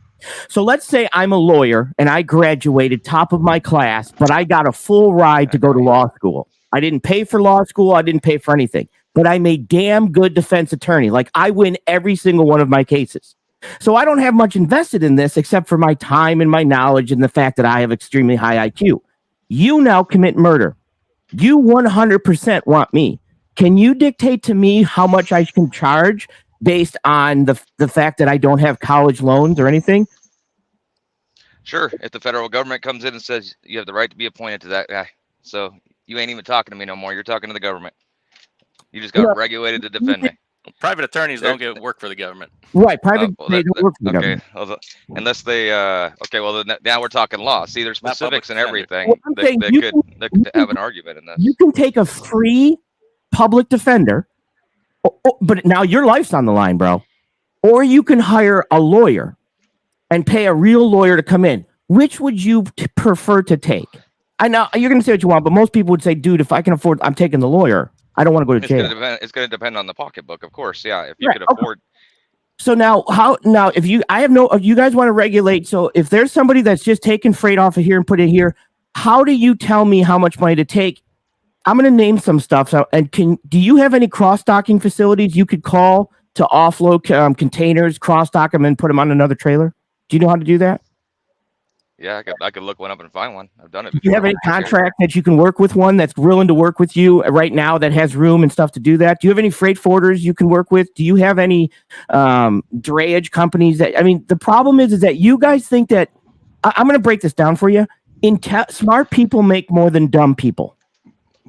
So let's say I'm a lawyer and I graduated top of my class, but I got a full ride to go to law school. I didn't pay for law school. I didn't pay for anything, but I made damn good defense attorney. Like I win every single one of my cases. So I don't have much invested in this except for my time and my knowledge and the fact that I have extremely high IQ. You now commit murder. You 100% want me. Can you dictate to me how much I can charge based on the fact that I don't have college loans or anything? Sure. If the federal government comes in and says you have the right to be appointed to that guy, so you ain't even talking to me no more. You're talking to the government. You just got regulated to defend me. Private attorneys don't get work for the government. Right. They don't work for the government. Unless they, well, now we're talking law. See, there's specifics and everything that could have an argument in this. You can take a free public defender, but now your life's on the line, bro. Or you can hire a lawyer and pay a real lawyer to come in. Which would you prefer to take? I know you're going to say what you want, but most people would say, dude, if I can afford, I'm taking the lawyer. I don't want to go to jail. It's going to depend on the pocketbook, of course. Yeah, if you could afford. So now, if you guys want to regulate. So if there's somebody that's just taking freight off of here and put it here, how do you tell me how much money to take? I'm going to name some stuff. So, and do you have any cross docking facilities you could call to offload containers, cross dock them, and put them on another trailer? Do you know how to do that? Yeah, I could look one up and find one. I've done it before. Do you have any contract that you can work with one that's willing to work with you right now that has room and stuff to do that? Do you have any freight forwarders you can work with? Do you have any drayage companies that, I mean, the problem is that you guys think that, I'm going to break this down for you. Smart people make more than dumb people.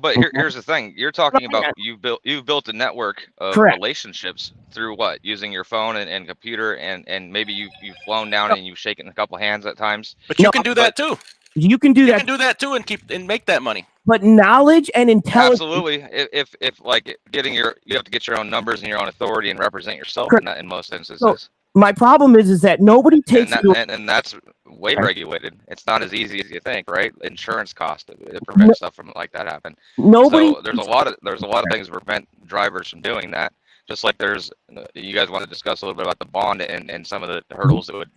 But here's the thing: you're talking about you've built a network of Correct. relationships through what? Using your phone and computer, and maybe you've flown down and you've shaken a couple hands at times. But you can do that too. You can do You that. can do that too and make that money. But knowledge and intelligence. Absolutely. If like you have to get your own numbers and your own authority and represent yourself in most instances. So, my problem is that nobody takes and that's way regulated. It's not as easy as you think, right? Insurance cost it prevents stuff from like that happen. Nobody. So there's a lot of things that prevent drivers from doing that. Just like you guys want to discuss a little bit about the bond and some of the hurdles that would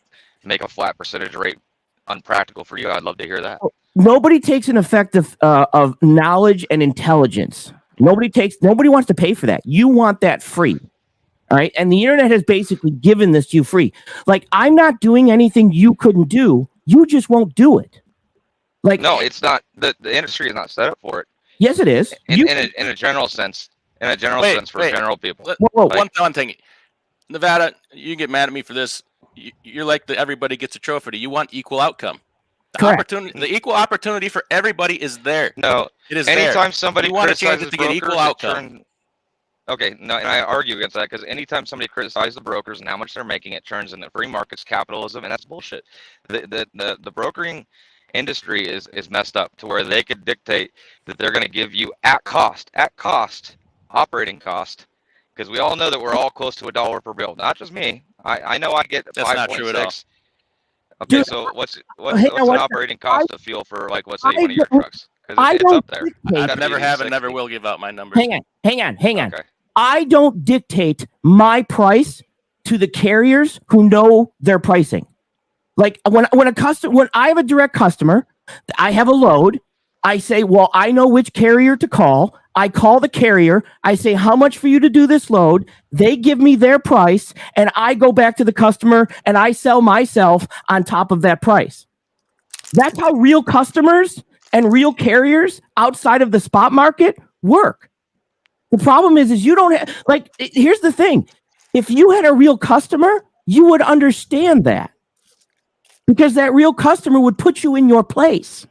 make a flat percentage rate unpractical for you. I'd love to hear that. Nobody takes an effect of knowledge and intelligence. Nobody wants to pay for that. You want that free. All right. And the internet has basically given this to you free. Like, I'm not doing anything you couldn't do. You just won't do it. Like, no, it's not. The industry is not set up for it. Yes, it is. In a general sense. In a general sense for general people. One thing. Nevada, you get mad at me for this. You're like everybody gets a trophy. You want equal outcome. The equal opportunity for everybody is there. No, it is anytime there. somebody you want to change criticizes it to get equal outcome. Okay, no, and I argue against that because anytime somebody criticizes the brokers and how much they're making, it turns into free markets capitalism, and that's bullshit. The brokering industry is messed up to where they could dictate that they're going to give you at cost, operating cost, because we all know that we're all close to $1 per bill. Not just me. I know I get 5.6. Okay, dude, so what's an operating cost of fuel for, like, let's say one of your trucks? Because it's up there. I never have and never will give out my numbers. Hang on. Okay. I don't dictate my price to the carriers who know their pricing. Like, when I have a direct customer, I have a load. I say, well, I know which carrier to call. I call the carrier. I say, how much for you to do this load? They give me their price, and I go back to the customer and I sell myself on top of that price. That's how real customers and real carriers outside of the spot market work. The problem is you don't have, like, here's the thing. If you had a real customer, you would understand that, because that real customer would put you in your place.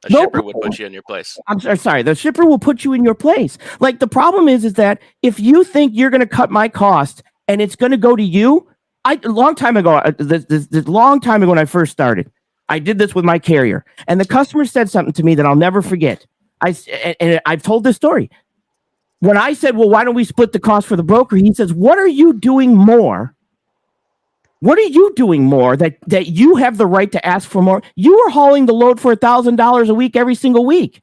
A shipper would put you in your place. I'm sorry. The shipper will put you in your place. Like, the problem is that if you think you're going to cut my cost and it's going to go to you, a long time ago when I first started, I did this with my carrier, and the customer said something to me that I'll never forget. I've told this story. When I said, well, why don't we split the cost for the broker? He says, what are you doing more? What are you doing more that you have the right to ask for more? You were hauling the load for $1,000 a week every single week.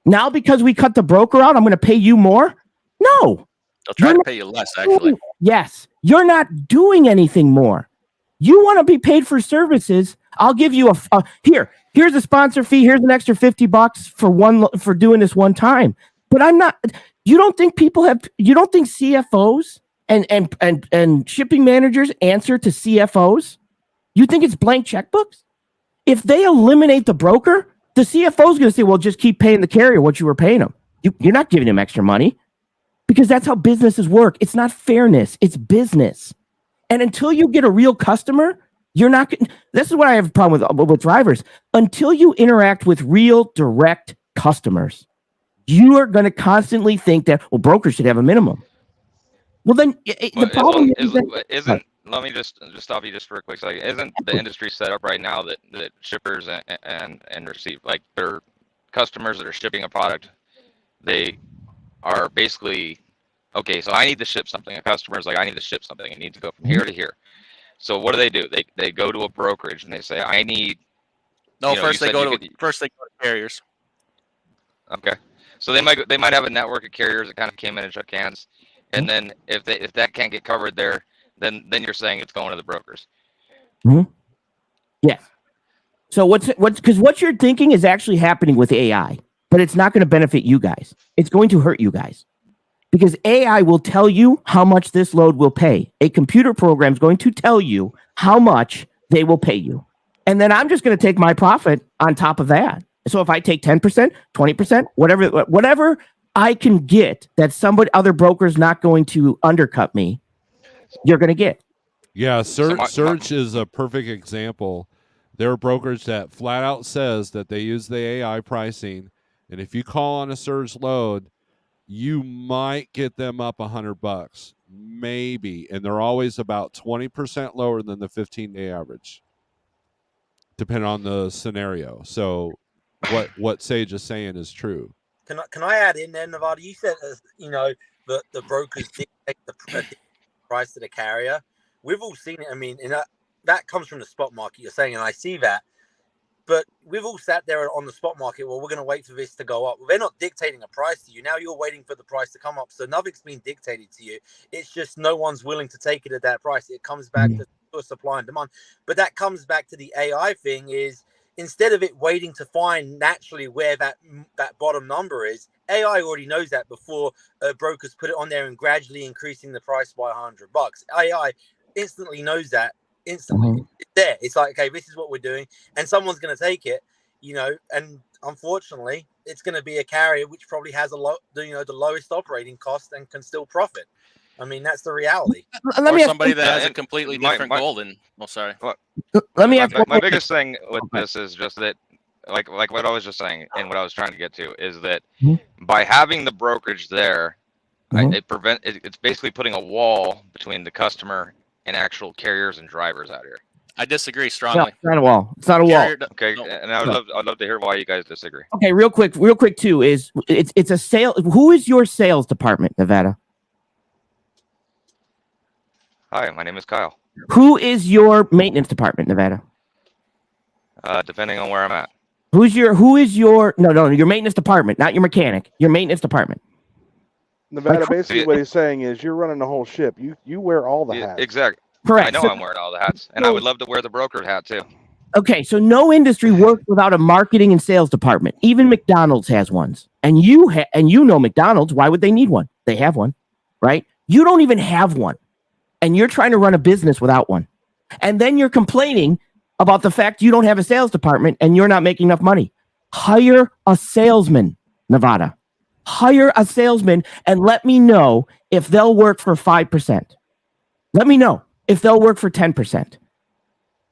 Now, because we cut the broker out, I'm going to pay you more? No. They'll try to pay you less, actually. Yes. You're not doing anything more. You want to be paid for services. I'll give you here's a sponsor fee. Here's an extra $50 for doing this one time. But I'm not. You don't think CFOs and shipping managers answer to CFOs? You think it's blank checkbooks? If they eliminate the broker, the CFO is going to say, well, just keep paying the carrier what you were paying them. You're not giving them extra money, because that's how businesses work. It's not fairness. It's business. And until you get a real customer, you're not. This is what I have a problem with drivers. Until you interact with real direct customers, you are going to constantly think that, well, brokers should have a minimum. Well, then the problem isn't. Let me just stop you just for a quick second. Isn't the industry set up right now that shippers and receive, like, their customers that are shipping a product, they are basically, okay, so I need to ship something. A customer's like, I need to ship something. It needs to go from here to here. So what do? They go to a brokerage and they say, I need. No, first they go to carriers. Okay, so they might have a network of carriers that kind of came in and shook hands, and then if that can't get covered there, then you're saying it's going to the brokers. Mm-hmm. Yeah. So because what you're thinking is actually happening with AI, but it's not going to benefit you guys. It's going to hurt you guys, because AI will tell you how much this load will pay. A computer program is going to tell you how much they will pay you, and then I'm just going to take my profit on top of that. So if I take 10%, 20%, whatever I can get that other broker's not going to undercut me, you're going to get. Yeah, Surge is a perfect example. There are brokers that flat out says that they use the AI pricing, And if you call on a surge load, you might get them up $100, maybe. And they're always about 20% lower than the 15-day average, depending on the scenario. So what Sage is saying is true. Can I add in there, Nevada? You said the brokers dictate the price to the carrier. We've all seen it. I mean, that comes from the spot market. You're saying, and I see that. But we've all sat there on the spot market. Well, we're going to wait for this to go up. Well, they're not dictating a price to you. Now you're waiting for the price to come up. So nothing's being dictated to you. It's just no one's willing to take it at that price. It comes back to supply and demand. But that comes back to the AI thing is instead of it waiting to find naturally where that bottom number is, AI already knows that before brokers put it on there and gradually increasing the price by $100. AI instantly knows that. Instantly, it's there. It's like, okay, this is what we're doing, and someone's going to take it, and unfortunately, it's going to be a carrier which probably has the lowest operating cost and can still profit. I mean, that's the reality. Or somebody that has a completely different goal than. Oh, sorry. Let me ask my biggest thing with this is just that, like what I was just saying, and what I was trying to get to is that by having the brokerage there, it's basically putting a wall between the customer and actual carriers and drivers out here. I disagree strongly. No, it's not a wall. It's not a wall. Okay, and I'd love to hear why you guys disagree. Okay, real quick too is it's a sale. Who is your sales department, Nevada? Hi, my name is Kyle. Who is your maintenance department, Nevada? Depending on where I'm at. Who is your your maintenance department, not your mechanic, your maintenance department. Nevada, basically what he's saying is you're running the whole ship. You wear all the hats. Exactly. Correct. I know I'm wearing all the hats, and I would love to wear the broker hat too. Okay, so no industry works without a marketing and sales department. Even McDonald's has ones, and you know McDonald's. Why would they need one? They have one, right? You don't even have one, and you're trying to run a business without one, and then you're complaining about the fact you don't have a sales department and you're not making enough money. Hire a salesman, Nevada. Hire a salesman and let me know if they'll work for 5%. Let me know if they'll work for 10%.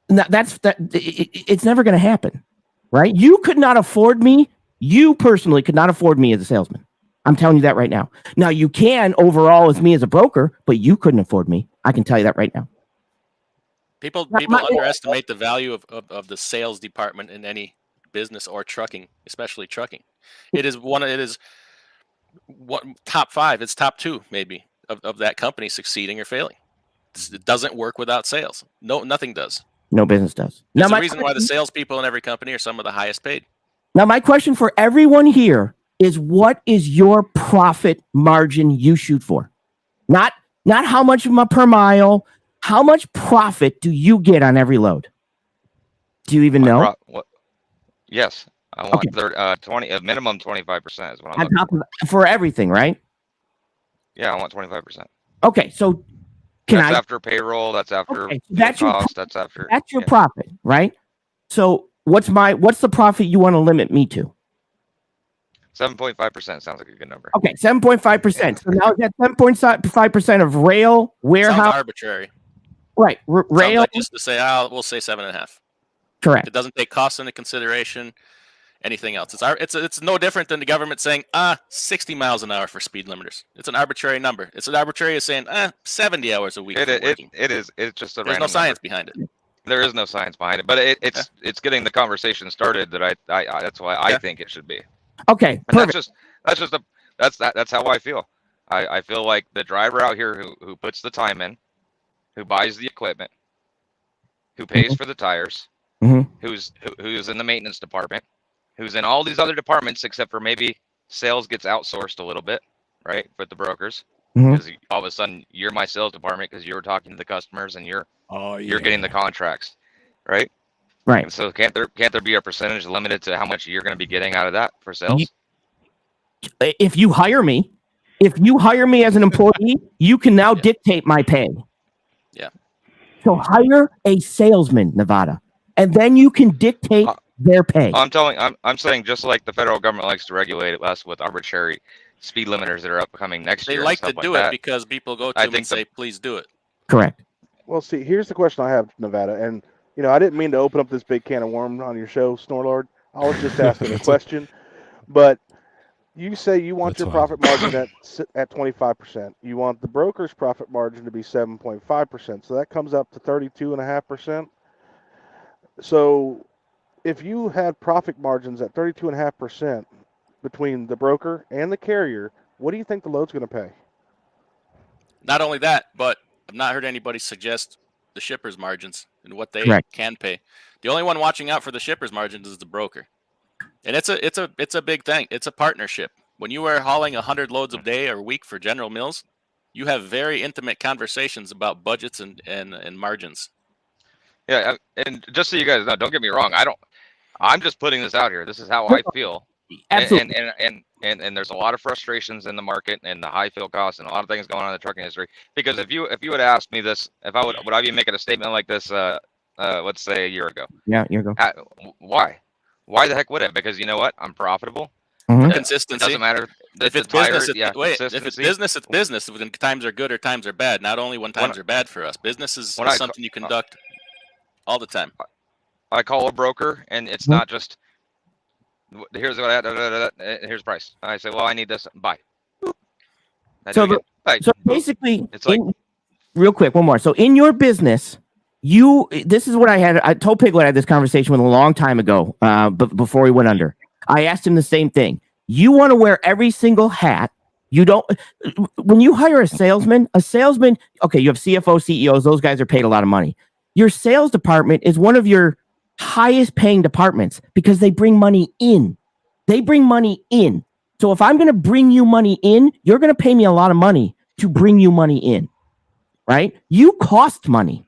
It's never going to happen, right? You could not afford me. You personally could not afford me as a salesman. I'm telling you that right now. Now you can overall as me as a broker, but you couldn't afford me. I can tell you that right now. People underestimate the value of the sales department in any business or trucking, especially trucking. It is top 5. It's top 2 maybe of that company succeeding or failing. It doesn't work without sales. No, nothing does. No business does. There's a reason why the salespeople in every company are some of the highest paid. Now, my question for everyone here is: what is your profit margin you shoot for? Not how much per mile. How much profit do you get on every load? Do you even know? Yes, I want 20, a minimum 25% is what I'm looking for everything, right? Yeah, I want 25%. Okay, so that's after payroll. That's after that's cost. That's after. That's your profit, right? So what's the profit you want to limit me to? 7.5% sounds like a good number. Okay, 7.5%. So now that's 7.5% of rail warehouse. Sounds arbitrary. Right, rail. Like just to say, we'll say 7.5. Correct. It doesn't take costs into consideration. Anything else? It's no different than the government saying 60 miles an hour for speed limiters. It's an arbitrary number. It's an arbitrary as saying 70 hours a week. It is. It's just there's no science behind it. There is no science behind it, but it's getting the conversation started. That that's why I think it should be. Okay, perfect. That's how I feel. I feel like the driver out here who puts the time in, who buys the equipment, who pays for the tires, who's in the maintenance department, who's in all these other departments except for maybe sales gets outsourced a little bit, right, with the brokers, because all of a sudden you're my sales department because you're talking to the customers and you're getting the contracts, right? Right. And so can't there be a percentage limited to how much you're going to be getting out of that for sales? If you hire me as an employee, you can now dictate my pay. Yeah. So hire a salesman, Nevada, and then you can dictate their pay. I'm saying just like the federal government likes to regulate us with arbitrary speed limiters that are upcoming next year. They like to do it because people go to them and say, please do it. Correct. Well, see, here's the question I have, Nevada, and I didn't mean to open up this big can of worms on your show, Snorelord. I was just asking a question, but You say you want That's your fine. profit margin at 25%. You want the broker's profit margin to be 7.5%. So that comes up to 32.5%. So if you had profit margins at 32.5% between the broker and the carrier, what do you think the load's going to pay? Not only that, but I've not heard anybody suggest the shipper's margins and what they Correct. can pay. The only one watching out for the shipper's margins is the broker. And it's a big thing. It's a partnership. When you are hauling 100 loads a day or a week for General Mills, you have very intimate conversations about budgets and margins. Yeah, and just so you guys know, don't get me wrong. I'm just putting this out here. This is how I feel. Absolutely. And there's a lot of frustrations in the market and the high fuel costs and a lot of things going on in the trucking industry. Because if you had asked me this, if I would I be making a statement like this, let's say a year ago? Yeah, here you go. Why? Why the heck would I? Because you know what? I'm profitable. Mhm. For consistency. It doesn't matter. If it's business, yeah, if it's business, it's business. When times are good or times are bad. Not only when times are bad for us. Business is something you conduct all the time. I call a broker, and it's not just here's what here's price. I say, well, I need this. Buy. So basically, it's like real quick, one more. So in your business, this is what I told Piglet I had this conversation with a long time ago, but before he went under. I asked him the same thing. You want to wear every single hat. You don't. When you hire a salesman, okay, you have CFO, CEOs. Those guys are paid a lot of money. Your sales department is one of your highest paying departments because they bring money in. They bring money in. So if I'm going to bring you money in, you're going to pay me a lot of money to bring you money in, right? You cost money.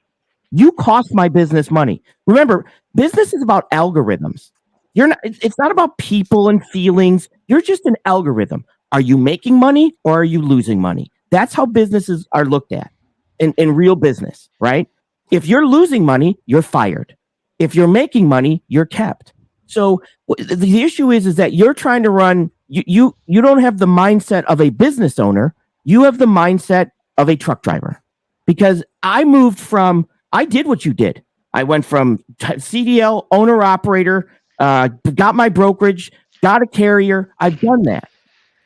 You cost my business money. Remember, business is about algorithms. It's not about people and feelings. You're just an algorithm. Are you making money or are you losing money? That's how businesses are looked at in real business, right? If you're losing money, you're fired. If you're making money, you're kept. So the issue is that you're trying to run, you don't have the mindset of a business owner. You have the mindset of a truck driver. Because I did what you did. I went from CDL, owner operator, got my brokerage, got a carrier. I've done that.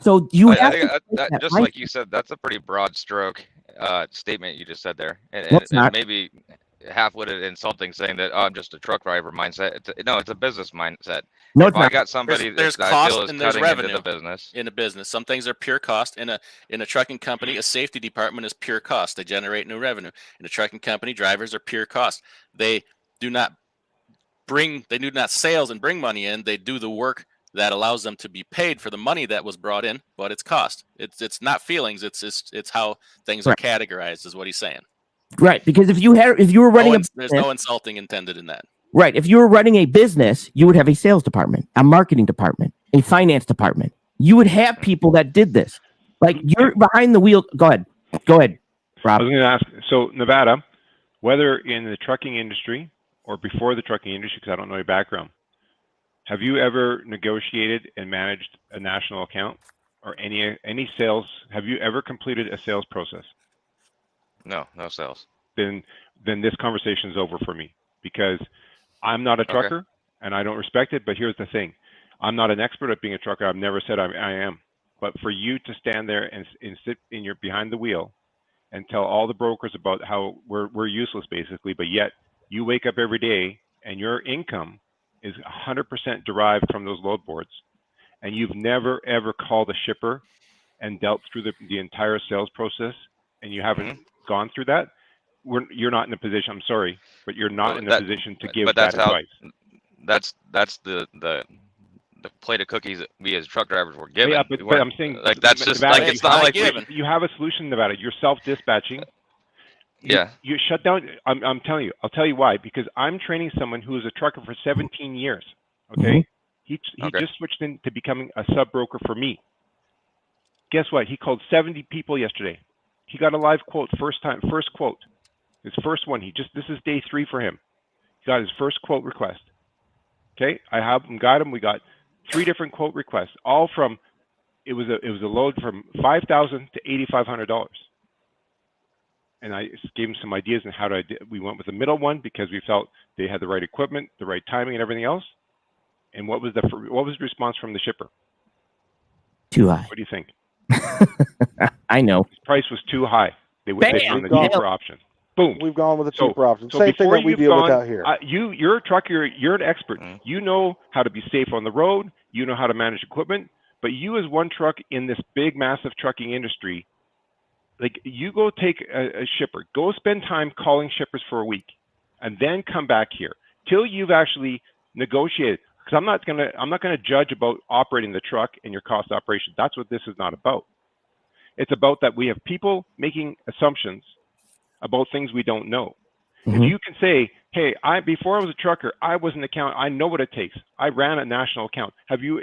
So I think that just like you said, that's a pretty broad stroke statement you just said there, and maybe half-witted insulting, saying that I'm just a truck driver mindset. It's a business mindset. No, if I got somebody there's that cost I feel is and there's cutting revenue into the business. In a business, some things are pure cost. In a trucking company, a safety department is pure cost. They generate new revenue. In a trucking company, drivers are pure cost. They do not sales and bring money in. They do the work that allows them to be paid for the money that was brought in, but it's cost. It's not feelings. It's how things are categorized, is what he's saying. Right, because if you were running there's no insulting intended in that. Right, if you were running a business, you would have a sales department, a marketing department, a finance department. You would have people that did this. Like you're behind the wheel. Go ahead, Rob. I was going to ask. So Nevada, whether in the trucking industry or before the trucking industry, because I don't know your background, have you ever negotiated and managed a national account or any sales? Have you ever completed a sales process? No sales. Then this conversation is over for me, because I'm not a trucker and I don't respect it. But here's the thing: I'm not an expert at being a trucker. I've never said I am. But for you to stand there and sit behind the wheel and tell all the brokers about how we're useless, basically, but yet you wake up every day and your income is 100% derived from those load boards, and you've never ever called a shipper and dealt through the entire sales process, and you haven't gone through that, you're not in a position. I'm sorry, but you're not in a position to give that advice. That's the plate of cookies that we as truck drivers were given. Yeah, but I'm saying, like that's just Nevada, like it's not like you have a solution, Nevada. You're self-dispatching. You shut down. I'm telling you. I'll tell you why. Because I'm training someone who is a trucker for 17 years. Okay, he just switched into becoming a sub broker for me. Guess what? He called 70 people yesterday. He got a live quote first quote. His first one. This is day 3 for him. He got his first quote request. Okay, got him. We got 3 different quote requests, all from. It was a load from $5,000 to $8,500. And I gave him some ideas on how we went with the middle one because we felt they had the right equipment, the right timing, and everything else. And what was the response from the shipper? Too high. What do you think? I know. His price was too high. They went on the cheaper option. Boom. We've gone with the cheaper option. So Same thing before that we you've deal with gone, out here. You're a trucker. You're an expert. You know how to be safe on the road. You know how to manage equipment. But you, as one truck in this big, massive trucking industry, like you go take a shipper, go spend time calling shippers for a week, and then come back here till you've actually negotiated. Because I'm not gonna judge about operating the truck and your cost of operation. That's what this is not about. It's about that we have people making assumptions about things we don't know. If you can say, hey, before I was a trucker, I was an accountant. I know what it takes. I ran a national account. Have you,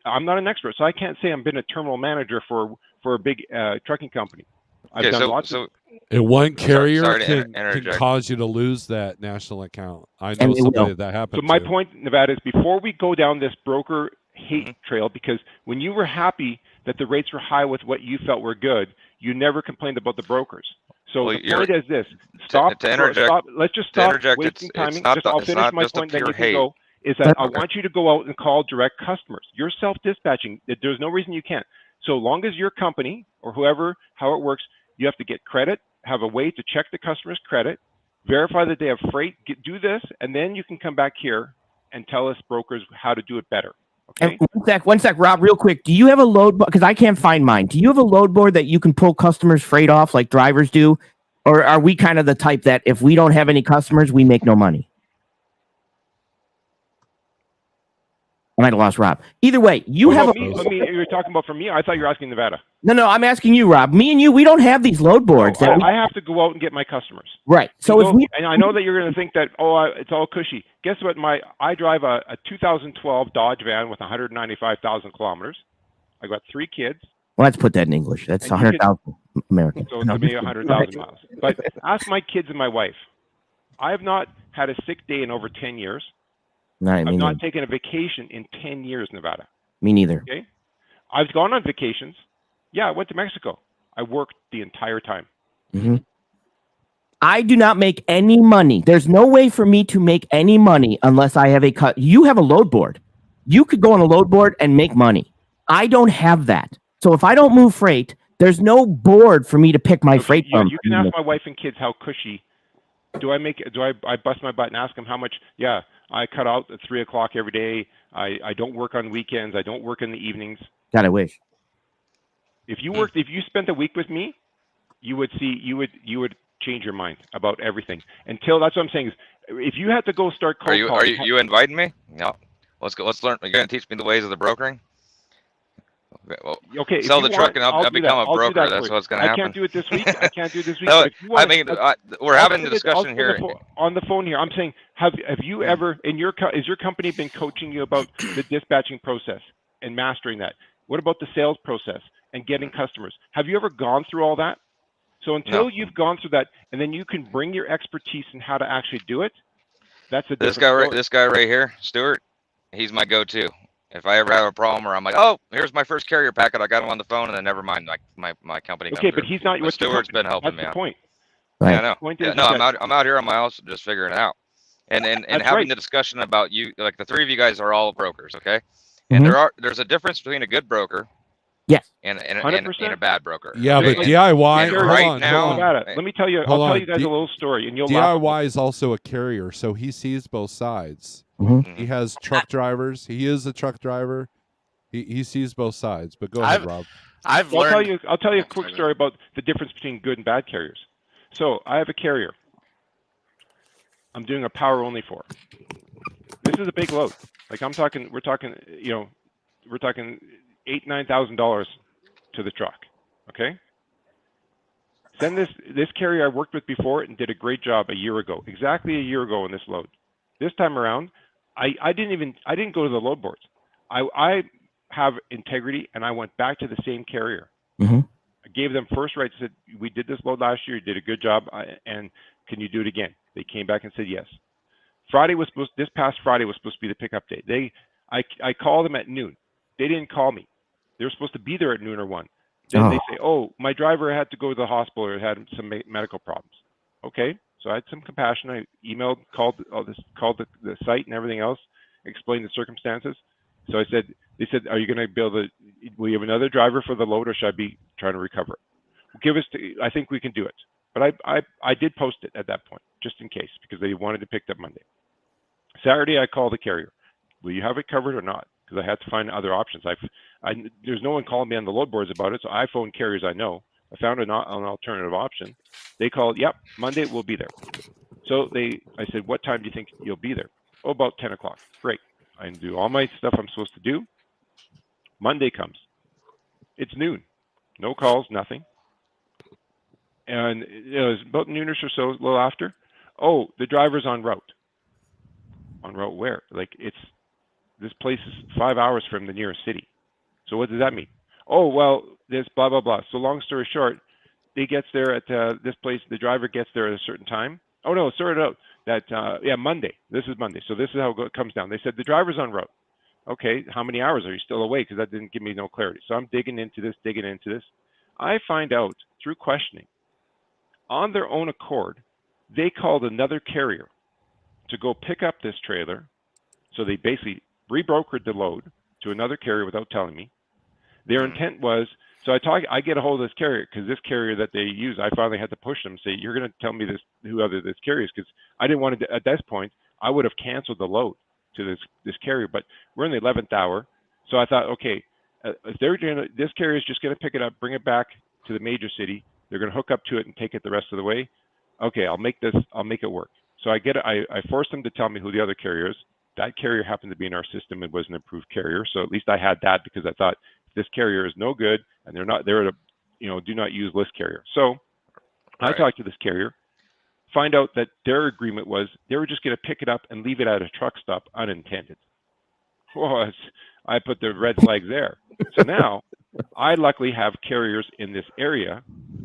I'm not an expert, so I can't say I've been a terminal manager for a big trucking company. I've done lots of. And one carrier sorry can cause you to lose that national account. I know somebody that happened to. So my point, Nevada, is before we go down this broker hate trail, because when you were happy that the rates were high with what you felt were good, you never complained about the brokers. So the point is this: stop. Let's just stop wasting timing. I'll finish my point, then you can go. Is that I want you to go out and call direct customers. You're self-dispatching. There's no reason you can't. So long as your company or whoever, how it works, you have to get credit, have a way to check the customer's credit, verify that they have freight, do this, and then you can come back here and tell us brokers how to do it better. Okay. One sec, Rob, real quick. Do you have a load board? Because I can't find mine. Do you have a load board that you can pull customers' freight off like drivers do? Or are we kind of the type that if we don't have any customers, we make no money? I might have lost Rob. Either way, you have you're talking about for me? I thought you were asking Nevada. No, I'm asking you, Rob. Me and you, we don't have these load boards. No, I have to go out and get my customers. Right. So and I know that you're going to think that, it's all cushy. Guess what? I drive a 2012 Dodge van with 195,000 kilometers. I got 3 kids. Well, let's put that in English. That's 100,000 American. So it's maybe 100,000 miles. But ask my kids and my wife. I have not had a sick day in over 10 years. I've not taken a vacation in 10 years, Nevada. Me neither. Okay. I've gone on vacations. Yeah, I went to Mexico. I worked the entire time. I do not make any money. There's no way for me to make any money unless I have a cut. You have a load board. You could go on a load board and make money. I don't have that. So if I don't move freight, there's no board for me to pick my freight from. You can ask my wife and kids how cushy. Do I bust my butt and ask them how much? Yeah, I cut out at 3 o'clock every day. I don't work on weekends. I don't work in the evenings. God, I wish. If you spent a week with me, you would change your mind about everything. Until that's what I'm saying is, if you had to go start cold calling. Are you inviting me? No. Let's go. Let's learn. You're going to teach me the ways of the brokering. Well, okay. Sell the truck and I'll become a broker. That's what's going to happen. I can't do it this week. No, we're having a discussion here on the phone here. I'm saying, have you ever is your company been coaching you about the dispatching process and mastering that? What about the sales process and getting customers? Have you ever gone through all that? So until you've gone through that, and then you can bring your expertise in how to actually do it. That's a this guy right here, Stuart. He's my go-to. If I ever have a problem where I'm like, oh, here's my first carrier packet, I got him on the phone, and then never mind, my company. Okay, but he's not. Stuart's been helping me out. That's the point. Right. Yeah, I know. I'm out here on my house just figuring it out, and having the discussion about you. Like the 3 of you guys are all brokers, okay? And there's a difference between a good broker. Yes. And a bad broker. Yeah, but DIY. Hold on. Let me tell you. I'll tell you guys a little story, and you'll DIY laugh. is also a carrier, so he sees both sides. Mm-hmm. He has truck drivers. He is a truck driver. He sees both sides. But go ahead, Rob. I'll tell you a quick story about the difference between good and bad carriers. So I have a carrier. I'm doing a power only for. This is a big load. Like we're talking $8,000-9,000 to the truck. Okay. Send this carrier I worked with before and did a great job exactly a year ago on this load. This time around, I didn't go to the load boards. I have integrity, and I went back to the same carrier. Mm-hmm. I gave them first right. Said, we did this load last year. You did a good job, and can you do it again? They came back and said yes. This past Friday was supposed to be the pickup day. I called them at noon. They didn't call me. They were supposed to be there at noon or 1. Then they say, oh, my driver had to go to the hospital or had some medical problems. Okay. So I had some compassion. I emailed, called the site and everything else, explained the circumstances. So they said, are you going to be able to? Will you have another driver for the load, or should I be trying to recover it? Give us. I think we can do it. But I did post it at that point, just in case, because they wanted to pick it up Monday. Saturday, I called the carrier. Will you have it covered or not? Because I had to find other options. There's no one calling me on the load boards about it, so I phoned carriers I know. I found an alternative option. They called, yep, Monday we'll be there. So I said, what time do you think you'll be there? Oh, about 10 o'clock. Great. I can do all my stuff I'm supposed to do. Monday comes. It's noon. No calls, nothing. And it was about noonish or so, a little after. Oh, the driver's en route. En route where? Like, this place is 5 hours from the nearest city. So what does that mean? Oh, well, this blah, blah, blah. So long story short, he gets there at this place. The driver gets there at a certain time. Oh, no, sorted out. Monday. This is Monday. So this is how it comes down. They said the driver's en route. Okay, how many hours are you still away? Because that didn't give me no clarity. So I'm digging into this. I find out through questioning, on their own accord, they called another carrier to go pick up this trailer. So they basically rebrokered the load to another carrier without telling me. Their intent was, so I get a hold of this carrier, because this carrier that they use, I finally had to push them and say, you're going to tell me whoever this carrier is, because I didn't want to, at this point, I would have canceled the load to this carrier, but we're in the 11th hour. So I thought, okay, if this carrier is just going to pick it up, bring it back to the major city, they're going to hook up to it and take it the rest of the way. Okay, I'll make it work. So I forced them to tell me who the other carrier is. That carrier happened to be in our system and was an approved carrier. So at least I had that, because I thought this carrier is no good and they're do not use list carrier. So I talked to this carrier, find out that their agreement was they were just going to pick it up and leave it at a truck stop unintended. Well, I put the red flags there. So now I luckily have carriers in this area.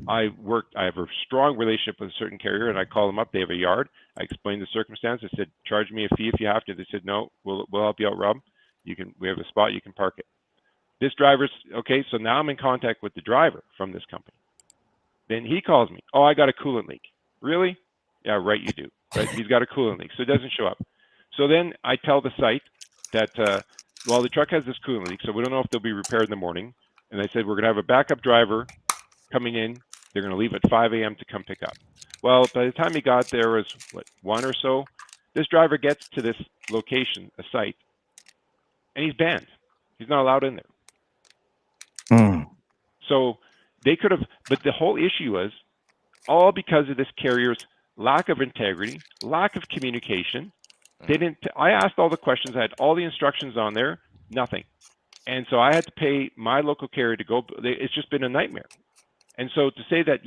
I have a strong relationship with a certain carrier, and I call them up. They have a yard. I explained the circumstance. I said, charge me a fee if you have to. They said, no, we'll help you out, Rob. We have a spot, you can park it. This driver's, okay, so now I'm in contact with the driver from this company. Then he calls me. Oh, I got a coolant leak. Really? Yeah, right, you do. Right, he's got a coolant leak, so it doesn't show up. So then I tell the site that, the truck has this coolant leak, so we don't know if they'll be repaired in the morning. And I said, we're going to have a backup driver coming in. They're going to leave at 5 a.m. to come pick up. Well, by the time he got there was, 1 or so. This driver gets to this location, a site, and he's banned. He's not allowed in there. So they could have, but the whole issue was all because of this carrier's lack of integrity, lack of communication. I asked all the questions. I had all the instructions on there, nothing. And so I had to pay my local carrier to go. It's just been a nightmare. And so to say that,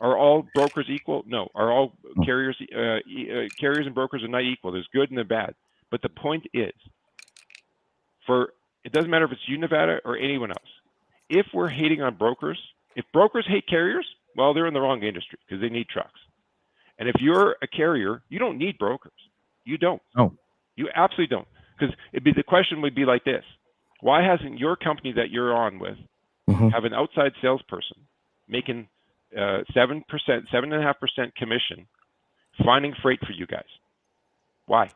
are all brokers equal? No. Are all carriers and brokers are not equal? There's good and the bad. But the point is, it doesn't matter if it's you, Nevada, or anyone else. If we're hating on brokers, if brokers hate carriers, well, they're in the wrong industry, because they need trucks. And if you're a carrier, you don't need brokers. You don't. Oh. You absolutely don't. Because the question would be like this. Why hasn't your company that you're on with have an outside salesperson making 7.5% commission finding freight for you guys? Why?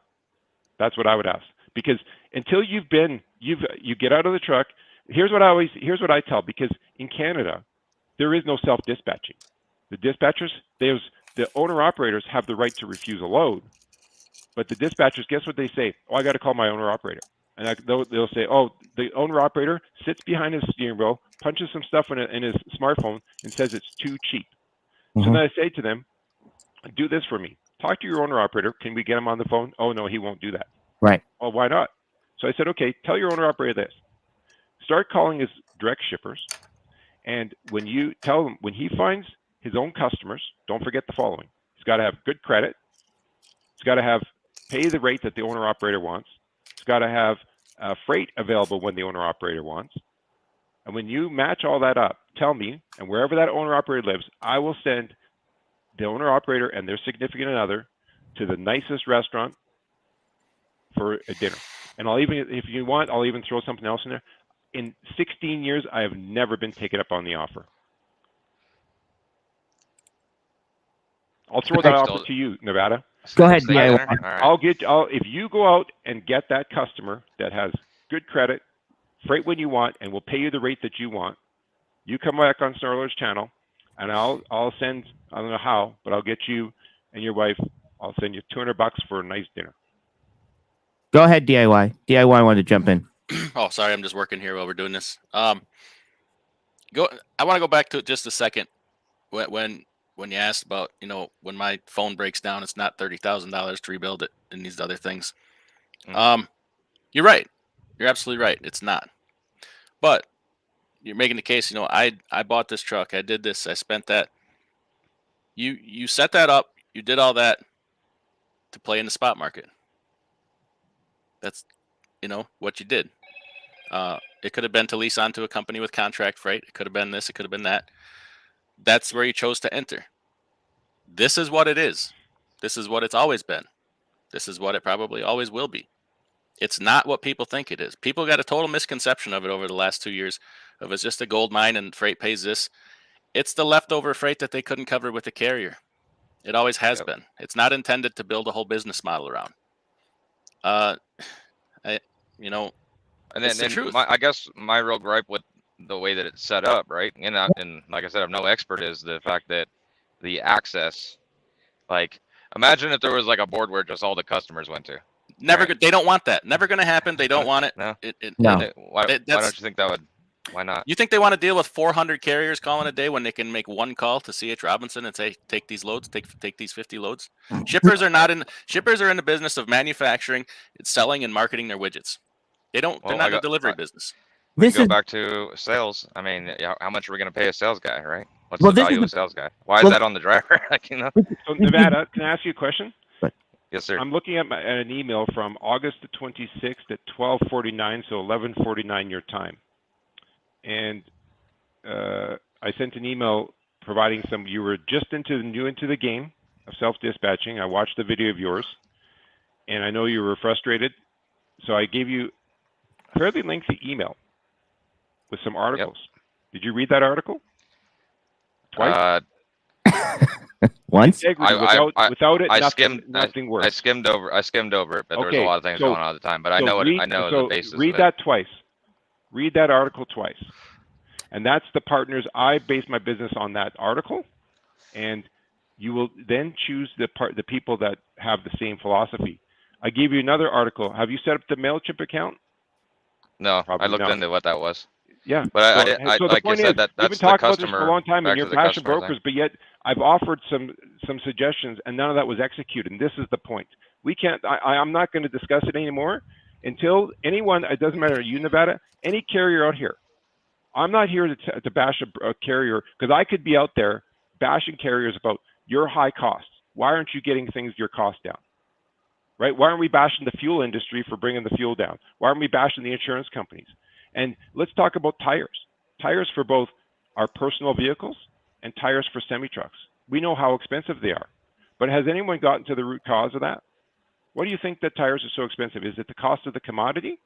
That's what I would ask. Because until you get out of the truck. Here's what I tell, because in Canada, there is no self-dispatching. The dispatchers, the owner-operators have the right to refuse a load, but the dispatchers, guess what they say? Oh, I got to call my owner-operator. And they'll say, oh, the owner-operator sits behind his steering wheel, punches some stuff in his smartphone, and says it's too cheap. So then I say to them, do this for me. Talk to your owner-operator. Can we get him on the phone? Oh, no, he won't do that. Right. Oh, why not? So I said, okay, tell your owner-operator this. Start calling his direct shippers, and when you tell him, when he finds his own customers, don't forget the following. He's got to have good credit. He's got to pay the rate that the owner-operator wants. He's got to have freight available when the owner-operator wants. And when you match all that up, tell me, and wherever that owner-operator lives, I will send the owner-operator and their significant other to the nicest restaurant for a dinner. And I'll even, if you want, I'll even throw something else in there. In 16 years, I have never been taken up on the offer. I'll throw that offer to you, Nevada. Go ahead, if you go out and get that customer that has good credit, freight when you want, and we'll pay you the rate that you want. You come back on Snorelord's channel, and I'll send, I don't know how, but I'll get you and your wife, I'll send you $200 for a nice dinner. Go ahead, DIY. DIY wanted to jump in. Oh, sorry, I'm just working here while we're doing this. I want to go back to just a second when you asked about, when my phone breaks down, it's not $30,000 to rebuild it and these other things. You're right. You're absolutely right. It's not. But you're making the case, I bought this truck, I did this, I spent that. You set that up, you did all that to play in the spot market. That's, what you did. It could have been to lease onto a company with contract freight. It could have been this, it could have been that. That's where you chose to enter. This is what it is. This is what it's always been. This is what it probably always will be. It's not what people think it is. People got a total misconception of it over the last 2 years of it's just a gold mine and freight pays this. It's the leftover freight that they couldn't cover with the carrier. It always has been. It's not intended to build a whole business model around. And then, I guess my real gripe with the way that it's set up, right? And like I said, I'm no expert, is the fact that the access, like, imagine if there was like a board where just all the customers went to. Never. Right. They don't want that. Never going to happen. They don't want it. No. No. Why don't you think that would? Why not? You think they want to deal with 400 carriers calling a day when they can make one call to C.H. Robinson and say, take these loads, take these 50 loads? Shippers are in the business of manufacturing, selling, and marketing their widgets. They're not in the delivery business. We can go back to sales. I mean, how much are we going to pay a sales guy, right? What's the value of a sales guy? Why is that on the driver? So Nevada, can I ask you a question? Yes, sir. I'm looking at an email from August the 26th at 12:49, so 11:49 your time. And I sent an email providing you were just new into the game of self-dispatching. I watched the video of yours, and I know you were frustrated. So I gave you a fairly lengthy email with some articles. Yep. Did you read that article? Twice? Once? Without it, nothing works. I skimmed over it, but there was a lot of things going on at the time. But I know the basis. Read that twice. Read that article twice. And that's the partners. I base my business on that article, and you will then choose the people that have the same philosophy. I gave you another article. Have you set up the MailChimp account? No, I looked into what that was. Yeah, but so like you said, that's the customer. We've been talking about this for a long time, and you're passion brokers, but yet I've offered some suggestions, and none of that was executed. And this is the point. We can't. I'm not going to discuss it anymore until anyone. It doesn't matter. You, Nevada, any carrier out here. I'm not here to bash a carrier, because I could be out there bashing carriers about your high costs. Why aren't you getting your costs down? Right? Why aren't we bashing the fuel industry for bringing the fuel down? Why aren't we bashing the insurance companies? And let's talk about tires. Tires for both our personal vehicles and tires for semi-trucks. We know how expensive they are. But has anyone gotten to the root cause of that? What do you think that tires are so expensive? Is it the cost of the commodity?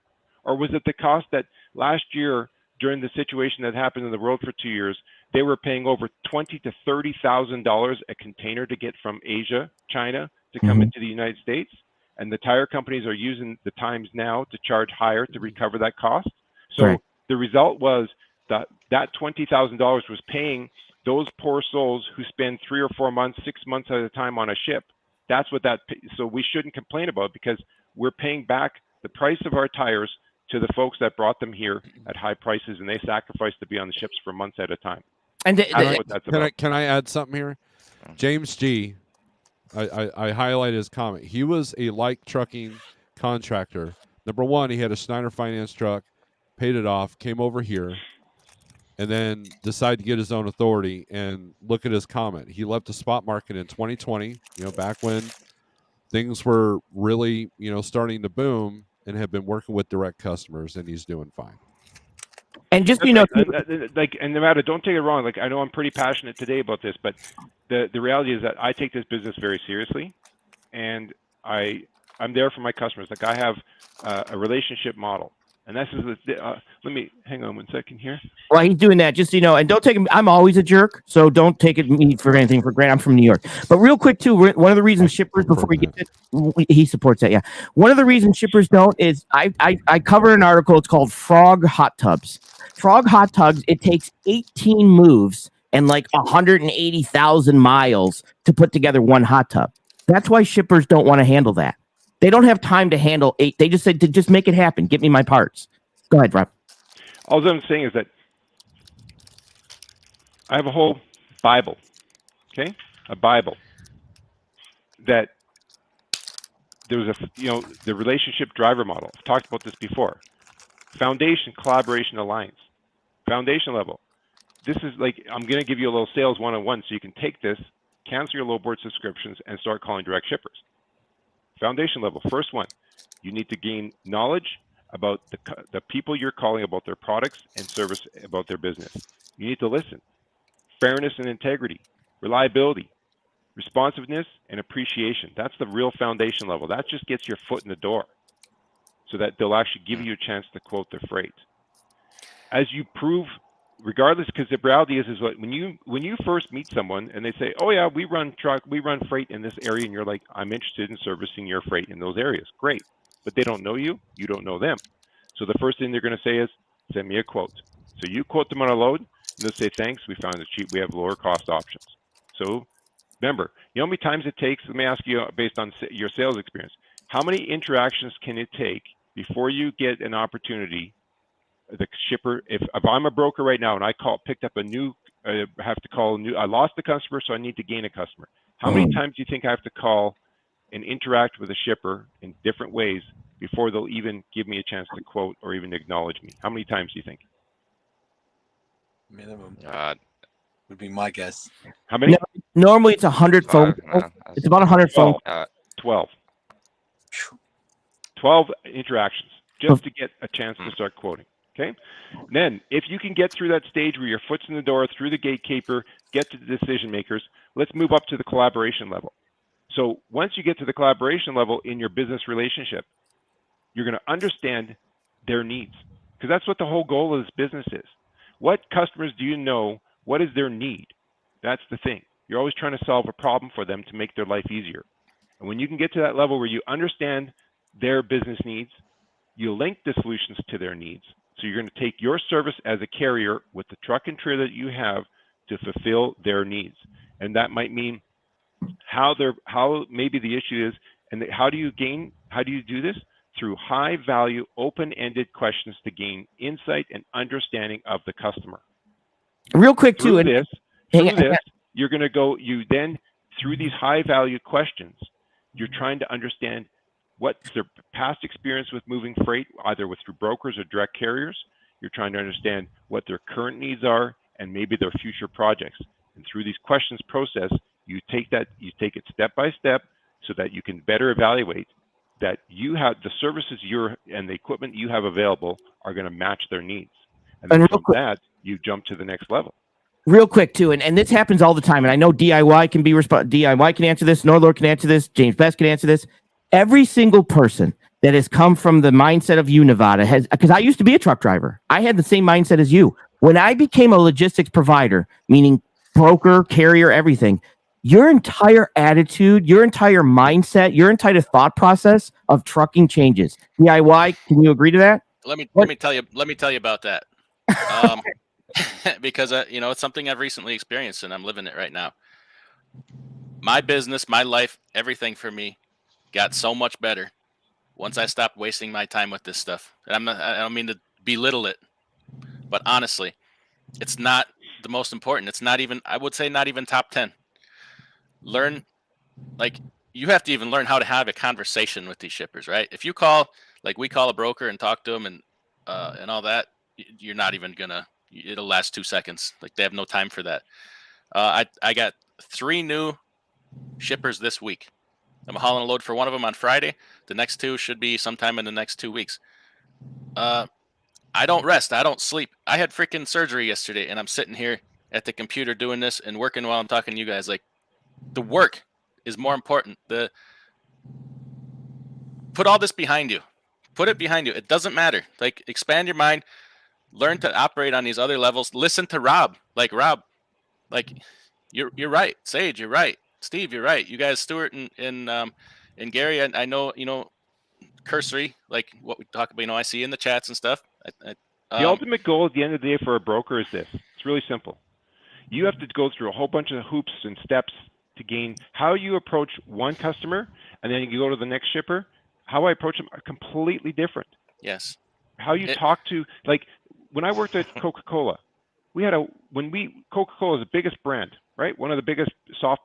Or was it the cost that last year, during the situation that happened in the world for 2 years, they were paying over $20,000 to $30,000 a container to get from Asia, China, to come into the United States? And the tire companies are using the times now to charge higher to recover that cost. So the result was that $20,000 was paying those poor souls who spend 3 or 4 months, 6 months at a time on a ship. That's what so we shouldn't complain about, because we're paying back the price of our tires to the folks that brought them here at high prices, and they sacrificed to be on the ships for months at a time. And that's what that's about. Can I add something here? James G. I highlighted his comment. He was a light trucking contractor. Number one, he had a Schneider Finance truck, paid it off, came over here, and then decided to get his own authority. And look at his comment. He left the spot market in 2020, back when things were really, starting to boom, and have been working with direct customers, and he's doing fine. And just, and Nevada, don't take it wrong. Like, I know I'm pretty passionate today about this, but the reality is that I take this business very seriously, and I'm there for my customers. Like, I have a relationship model. And this is let me hang on 1 second here. Well, he's doing that, just so you know, and don't take him. I'm always a jerk, so don't take me for anything for granted. I'm from New York, but real quick too. One of the reasons shippers, before we get to, he supports that. Yeah, one of the reasons shippers don't is I cover an article. It's called Frog Hot Tubs. Frog Hot Tubs. It takes 18 moves and like 180,000 miles to put together one hot tub. That's why shippers don't want to handle that. They don't have time to handle 8. They just said to just make it happen. Get me my parts. Go ahead, Rob. All I'm saying is that I have a whole Bible, okay? A Bible that there was the relationship driver model. I've talked about this before. Foundation, collaboration, alliance. Foundation level. This is like, I'm going to give you a little sales one-on-one so you can take this, cancel your low board subscriptions, and start calling direct shippers. Foundation level, first one, you need to gain knowledge about the people you're calling about their products and service, about their business. You need to listen. Fairness and integrity, reliability, responsiveness, and appreciation. That's the real foundation level. That just gets your foot in the door so that they'll actually give you a chance to quote their freight. As you prove, regardless, because the reality is what when you first meet someone and they say, oh yeah, we run freight in this area, and you're like, I'm interested in servicing your freight in those areas. Great. But they don't know you, you don't know them. So the first thing they're going to say is, send me a quote. So you quote them on a load, and they'll say, thanks, we found it cheap, we have lower cost options. So remember, you know how many times it takes, let me ask you based on your sales experience, how many interactions can it take before you get an opportunity, the shipper, if I'm a broker right now and I picked up a new, have to call a new, I lost the customer, so I need to gain a customer. How many times do you think I have to call and interact with a shipper in different ways before they'll even give me a chance to quote or even acknowledge me? How many times do you think? Minimum would be my guess. How many? Normally it's 100 phone calls. It's about 100 phone calls. 12. 12 interactions just to get a chance to start quoting. Okay. Then if you can get through that stage where your foot's in the door, through the gatekeeper, get to the decision makers, let's move up to the collaboration level. So once you get to the collaboration level in your business relationship, you're going to understand their needs, because that's what the whole goal of this business is. What customers do you know? What is their need? That's the thing. You're always trying to solve a problem for them to make their life easier. And when you can get to that level where you understand their business needs, you link the solutions to their needs. So you're going to take your service as a carrier with the truck and trailer that you have to fulfill their needs. And that might mean how maybe the issue is, and how do you do this? Through high value, open-ended questions to gain insight and understanding of the customer. Real quick too, you're going to go, through these high value questions, you're trying to understand what's their past experience with moving freight, either through brokers or direct carriers. You're trying to understand what their current needs are and maybe their future projects. And through these questions process, you take it step by step so that you can better evaluate that you have the services and the equipment you have available are going to match their needs. And then from that, you jump to the next level. Real quick too, and this happens all the time. And I know DIY can DIY can answer this, Snorelord can answer this, James Best can answer this. Every single person that has come from the mindset of you, Nevada, because I used to be a truck driver. I had the same mindset as you. When I became a logistics provider, meaning broker, carrier, everything, your entire attitude, your entire mindset, your entire thought process of trucking changes. DIY, can you agree to that? Let me tell you about that. Because it's something I've recently experienced and I'm living it right now. My business, my life, everything for me got so much better once I stopped wasting my time with this stuff. And I don't mean to belittle it, but honestly, it's not the most important. It's not even, I would say, not even top 10. You have to even learn how to have a conversation with these shippers, right? If you call, like we call a broker and talk to them and all that, you're not even gonna, it'll last 2 seconds. Like they have no time for that. I got 3 new shippers this week. I'm hauling a load for one of them on Friday. The next 2 should be sometime in the next 2 weeks. I don't rest. I don't sleep. I had freaking surgery yesterday, and I'm sitting here at the computer doing this and working while I'm talking to you guys. Like, the work is more important. Put all this behind you. Put it behind you. It doesn't matter. Like, expand your mind, learn to operate on these other levels. Listen to Rob. Like, Rob, like, you're right. Sage, you're right. Steve, you're right. You guys, Stuart and Gary, I know, cursory, like what we talk about, I see in the chats and stuff. The ultimate goal at the end of the day for a broker is this. It's really simple. You have to go through a whole bunch of hoops and steps to gain how you approach one customer, and then you go to the next shipper. How I approach them are completely different. Yes. How you talk to, like when I worked at Coca-Cola, Coca-Cola is the biggest brand, right? One of the biggest soft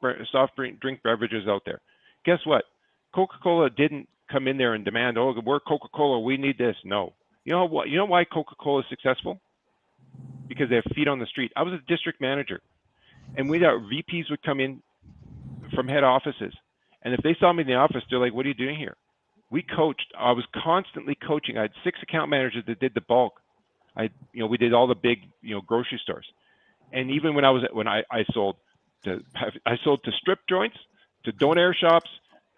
drink beverages out there. Guess what? Coca-Cola didn't come in there and demand, oh, we're Coca-Cola, we need this. No. You know what? You know why Coca-Cola is successful? Because they have feet on the street. I was a district manager, and VPs would come in from head offices, and if they saw me in the office, they're like, "What are you doing here?" We coached. I was constantly coaching. I had 6 account managers that did the bulk. We did all the big, grocery stores, and even when I sold to strip joints, to donair shops,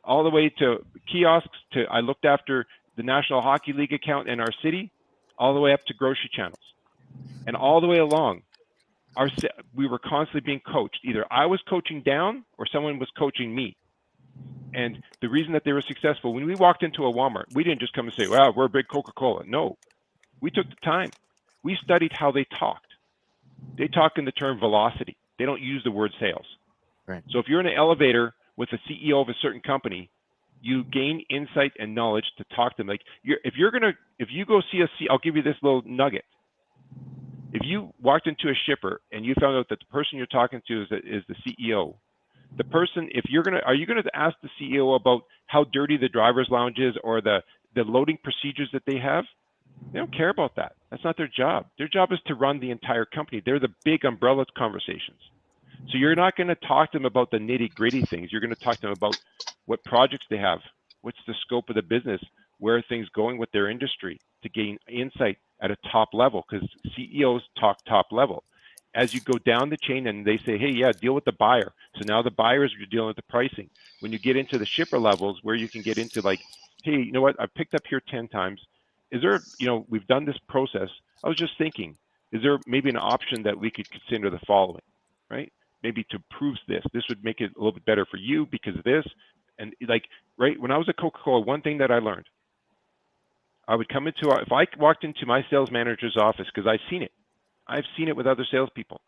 all the way to kiosks. I looked after the National Hockey League account in our city, all the way up to grocery channels. And all the way along, we were constantly being coached. Either I was coaching down or someone was coaching me. And the reason that they were successful, when we walked into a Walmart, we didn't just come and say, well, we're a big Coca-Cola. No, we took the time. We studied how they talked. They talk in the term velocity. They don't use the word sales. Right. So if you're in an elevator with the CEO of a certain company, you gain insight and knowledge to talk to them. Like if you go see I'll give you this little nugget. If you walked into a shipper and you found out that the person you're talking to is the CEO, the person, are you gonna ask the CEO about how dirty the driver's lounge is or the loading procedures that they have? They don't care about that. That's not their job. Their job is to run the entire company. They're the big umbrella conversations. So you're not going to talk to them about the nitty-gritty things. You're going to talk to them about what projects they have, what's the scope of the business, where are things going with their industry, to gain insight at a top level, because CEOs talk top level. As you go down the chain and they say, hey, yeah, deal with the buyer. So now the buyers are dealing with the pricing. When you get into the shipper levels where you can get into like, hey, you know what, I've picked up here 10 times. Is there, we've done this process. I was just thinking, is there maybe an option that we could consider the following, right? Maybe to prove this would make it a little bit better for you because of this. And like, right, when I was at Coca-Cola, one thing that I learned, I would come into, if I walked into my sales manager's office, because I've seen it with other salespeople,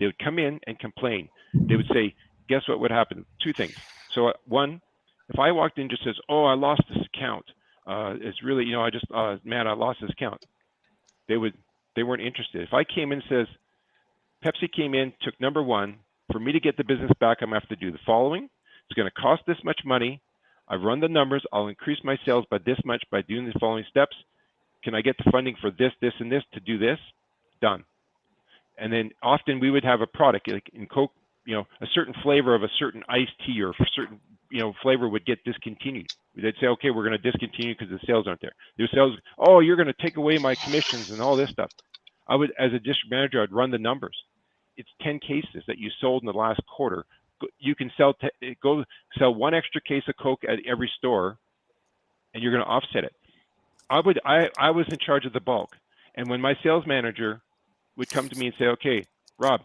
they would come in and complain. They would say, guess what would happen? 2 things. So one, if I walked in and just says, oh, I lost this account. It's really, I lost this account. They weren't interested. If I came in and says, Pepsi came in, took number 1, for me to get the business back, I'm going to have to do the following. It's going to cost this much money. I've run the numbers. I'll increase my sales by this much by doing the following steps. Can I get the funding for this, this, and this to do this? Done. And then often we would have a product like in Coke, a certain flavor of a certain iced tea or a certain, flavor would get discontinued. They'd say, okay, we're going to discontinue because the sales aren't there. Their sales, oh, you're going to take away my commissions and all this stuff. I would, as a district manager, I'd run the numbers. It's 10 cases that you sold in the last quarter. You can go sell 1 extra case of Coke at every store, and you're going to offset it. I was in charge of the bulk, and when my sales manager would come to me and say, okay, Rob,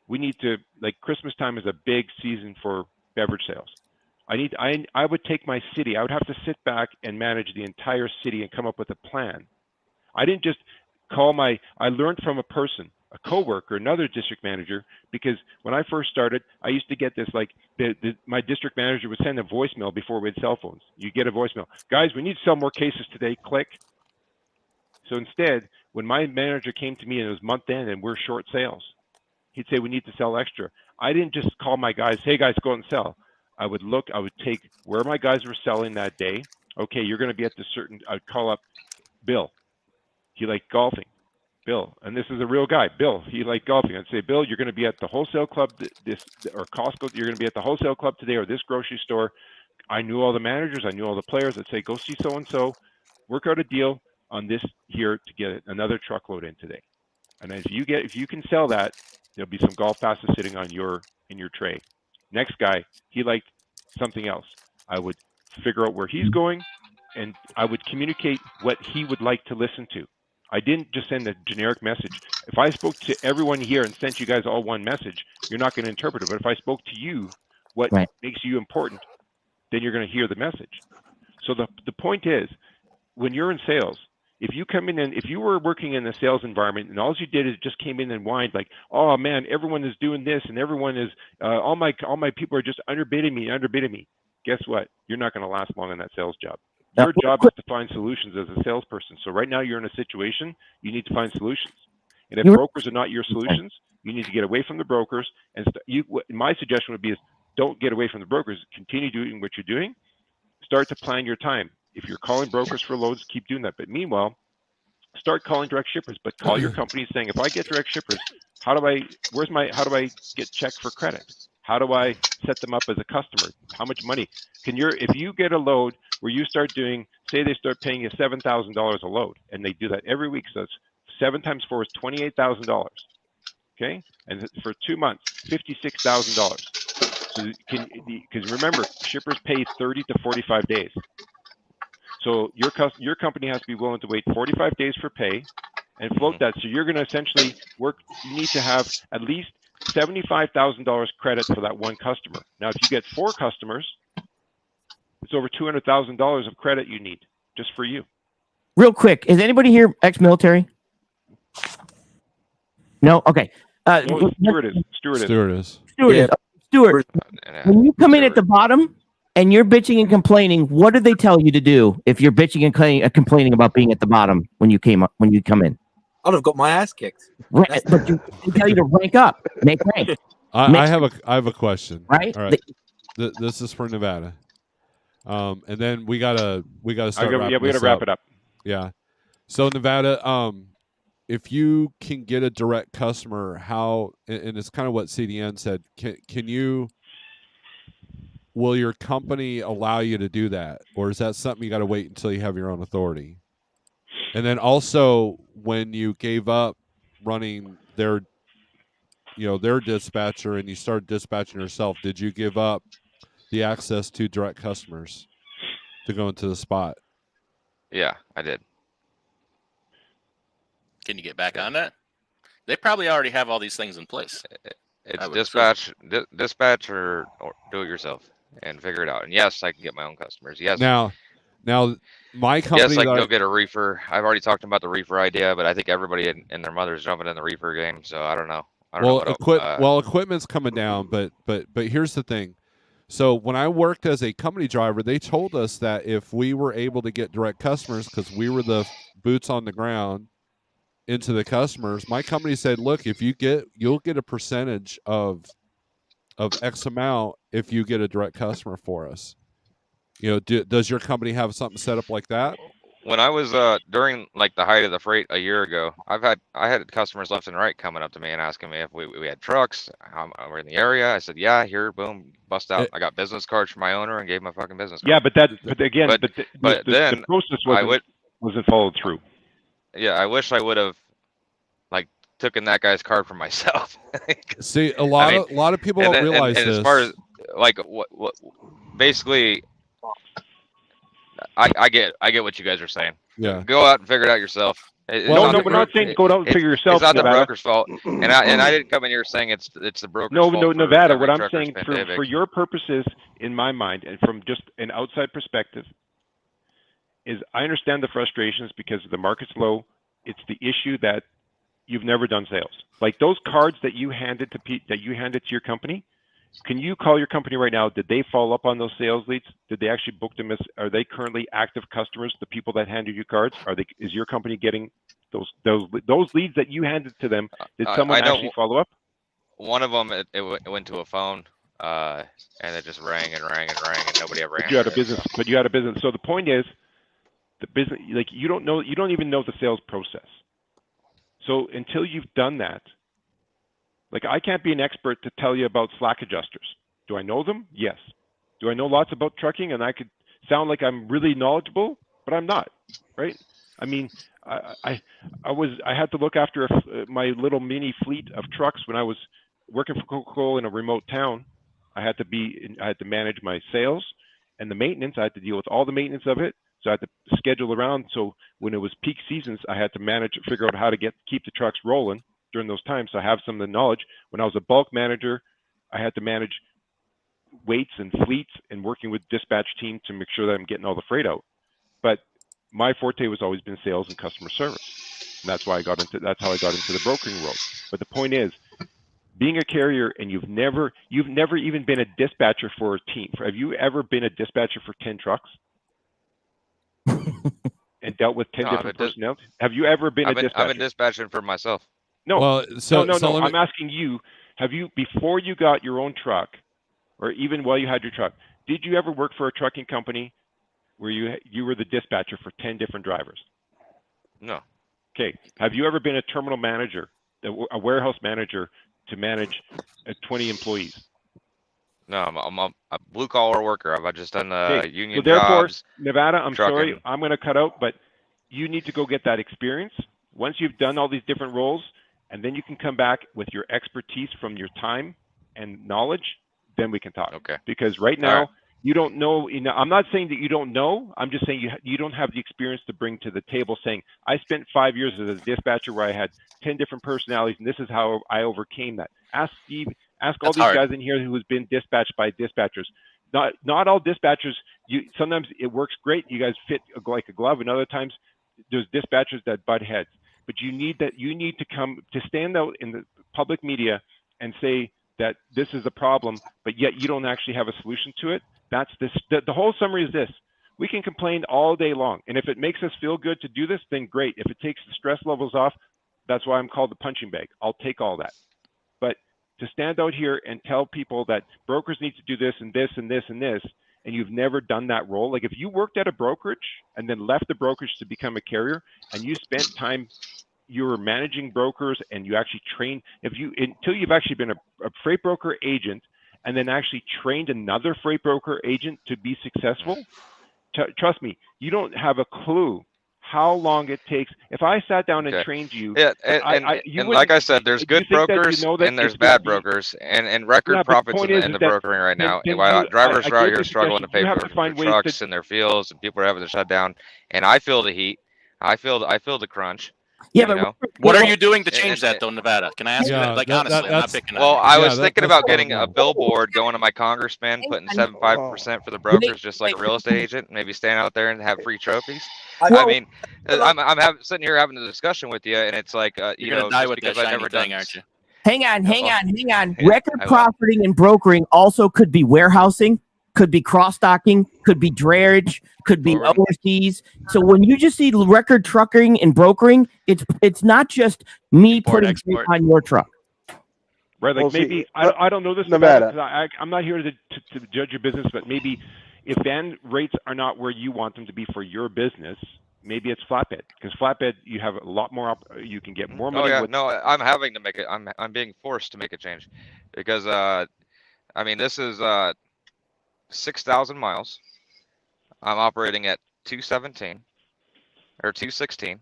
we need to, like, Christmas time is a big season for beverage sales. I would take my city. I would have to sit back and manage the entire city and come up with a plan. I didn't just I learned from a person, a coworker, another district manager, because when I first started, I used to get this, like, my district manager would send a voicemail before we had cell phones. You get a voicemail. Guys, we need to sell more cases today. Click. So instead, when my manager came to me and it was month end and we're short sales, he'd say, we need to sell extra. I didn't just call my guys, hey guys, go out and sell. I would take where my guys were selling that day. Okay, you're going to be at the certain, I'd call up Bill. He liked golfing. Bill, and this is a real guy. Bill, he liked golfing. I'd say, Bill, you're going to be at the wholesale club or Costco. You're going to be at the wholesale club today or this grocery store. I knew all the managers. I knew all the players. I'd say, go see so-and-so, work out a deal on this here to get another truckload in today. And if you can sell that, there'll be some golf passes sitting on in your tray. Next guy, he liked something else. I would figure out where he's going, and I would communicate what he would like to listen to. I didn't just send a generic message. If I spoke to everyone here and sent you guys all one message, you're not going to interpret it. But if I spoke to you, what makes you important, then you're going to hear the message. So the point is, when you're in sales, if you come in and if you were working in a sales environment and all you did is just came in and whined like, oh man, everyone is doing this and everyone is all my people are just underbidding me. Guess what? You're not going to last long in that sales job. Your job is to find solutions as a salesperson. So right now you're in a situation, you need to find solutions. And if brokers are not your solutions, you need to get away from the brokers. And my suggestion would be is don't get away from the brokers. Continue doing what you're doing. Start to plan your time. If you're calling brokers for loads, keep doing that. But meanwhile, start calling direct shippers. But call your company saying, if I get direct shippers, how do I get checked for credit? How do I set them up as a customer? How much money if you get a load where you start doing, say they start paying you $7,000 a load, and they do that every week, so it's 7 times 4 is $28,000. Okay, and for 2 months, $56,000. So because remember, shippers pay 30 to 45 days. So your company has to be willing to wait 45 days for pay and float that. So you're going to essentially work. You need to have at least $75,000 credit for that one customer. Now, if you get 4 customers, it's over $200,000 of credit you need just for you. Real quick, is anybody here ex-military? No? Okay. No, Stuart is. Stuart, when you come in at the bottom and you're bitching and complaining, what do they tell you to do if you're bitching and complaining about being at the bottom when you come in? I'd have got my ass kicked. But they tell you to rank up, make rank. I have a question. Right? All right. This is for Nevada. And then we gotta start. We gotta wrap it up. Yeah. So Nevada, if you can get a direct customer, how, and it's kind of what CDN said, will your company allow you to do that? Or is that something you got to wait until you have your own authority? And then also when you gave up running their dispatcher and you started dispatching yourself, did you give up the access to direct customers to go into the spot? Yeah, I did. Can you get back on that? They probably already have all these things in place. It's dispatch or do it yourself and figure it out. And yes, I can get my own customers. Yes. Now my company. Yes, I can go get a reefer. I've already talked about the reefer idea, but I think everybody and their mother's jumping in the reefer game. So I don't know. Equipment's coming down, but here's the thing. So when I worked as a company driver, they told us that if we were able to get direct customers, because we were the boots on the ground into the customers, my company said, look, if you'll get a percentage of X amount if you get a direct customer for us. Does your company have something set up like that? When I was during like the height of the freight a year ago, I had customers left and right coming up to me and asking me if we had trucks, how we're in the area. I said, yeah, here, boom, bust out. I got business cards from my owner and gave him a fucking business card. Yeah, but the process wasn't followed through. Yeah, I wish I would have like taken that guy's card for myself. See, a lot of people don't realize this. As far as like what basically, I get what you guys are saying. Yeah, go out and figure it out yourself. We're not saying go out and figure yourself. It's not the broker's fault, and I didn't come in here saying it's the broker's fault. No, Nevada. What I'm saying for your purposes, in my mind, and from just an outside perspective, is I understand the frustrations because the market's low. It's the issue that you've never done sales. Like those cards that you handed to your company. Can you call your company right now? Did they follow up on those sales leads? Did they actually book them? Are they currently active customers? The people that handed you cards, is your company getting those leads that you handed to them? Did someone actually follow up? One of them, it went to a phone, and it just rang and rang and rang, and nobody ever answered. But you had a business. So the point is, the business, like you don't even know the sales process. So until you've done that. Like I can't be an expert to tell you about slack adjusters. Do I know them? Yes. Do I know lots about trucking? And I could sound like I'm really knowledgeable, but I'm not, right? I mean, I had to look after my little mini fleet of trucks when I was working for Coca-Cola in a remote town. I had to manage my sales and the maintenance. I had to deal with all the maintenance of it. So I had to schedule around. So when it was peak seasons, I had to figure out how to keep the trucks rolling during those times. So I have some of the knowledge. When I was a bulk manager, I had to manage weights and fleets and working with dispatch team to make sure that I'm getting all the freight out. But my forte was always been sales and customer service. And that's how I got into the brokering world. But the point is, being a carrier and you've never even been a dispatcher for a team. Have you ever been a dispatcher for 10 trucks? And dealt with 10 different personnel? Have you ever been a dispatcher? I've been dispatching for myself. No. Well, no. I'm asking you, before you got your own truck, or even while you had your truck, did you ever work for a trucking company where you were the dispatcher for 10 different drivers? No. Okay. Have you ever been a terminal manager, a warehouse manager to manage 20 employees? No, I'm a blue collar worker. I've just done union so therefore, jobs. Nevada, I'm trucking. sorry, I'm going to cut out, but you need to go get that experience. Once you've done all these different roles, and then you can come back with your expertise from your time and knowledge, then we can talk. Okay. Because right now, you don't know. I'm not saying that you don't know. I'm just saying you don't have the experience to bring to the table. Saying I spent 5 years as a dispatcher where I had 10 different personalities, and this is how I overcame that. Ask Steve. Ask all these guys in here who has been dispatched by dispatchers. Not all dispatchers. Sometimes it works great. You guys fit like a glove, and other times there's dispatchers that butt heads. But you need to come to stand out in the public media and say that this is a problem, but yet you don't actually have a solution to it. That's this. The whole summary is this: we can complain all day long, and if it makes us feel good to do this, then great. If it takes the stress levels off, that's why I'm called the punching bag. I'll take all that. But to stand out here and tell people that brokers need to do this and this and this and this, and you've never done that role, like if you worked at a brokerage and then left the brokerage to become a carrier, and you spent time, you were managing brokers and you actually trained, until you've actually been a freight broker agent and then actually trained another freight broker agent to be successful, trust me, you don't have a clue how long it takes. If I sat down and trained you, and like I said, there's good brokers and there's bad brokers, and record profits in the brokering right now. And while drivers are out here struggling to pay for trucks in their fields, and people are having to shut down, and I feel the heat, I feel the crunch. Yeah, but what are you doing to change that, though, Nevada? Can I ask you that? Like, honestly, I'm not picking on you. Well, I was thinking about getting a billboard going to my congressman, putting 75% for the brokers, just like a real estate agent, maybe stand out there and have free trophies. I mean, I'm sitting here having a discussion with you, and it's like, you're gonna die with that shiny thing, aren't you? Hang on. Record profiting and brokering also could be warehousing, could be cross-docking, could be drayage, could be overseas. So when you just see record trucking and brokering, it's not just me putting on your truck. Right, like maybe I don't know this Nevada. I'm not here to judge your business, but maybe if van rates are not where you want them to be for your business, maybe it's flatbed, because flatbed you have a lot more. You can get more money. No, I'm having to make it. I'm being forced to make a change, because I mean, this is 6,000 miles. I'm operating at 217 or 216.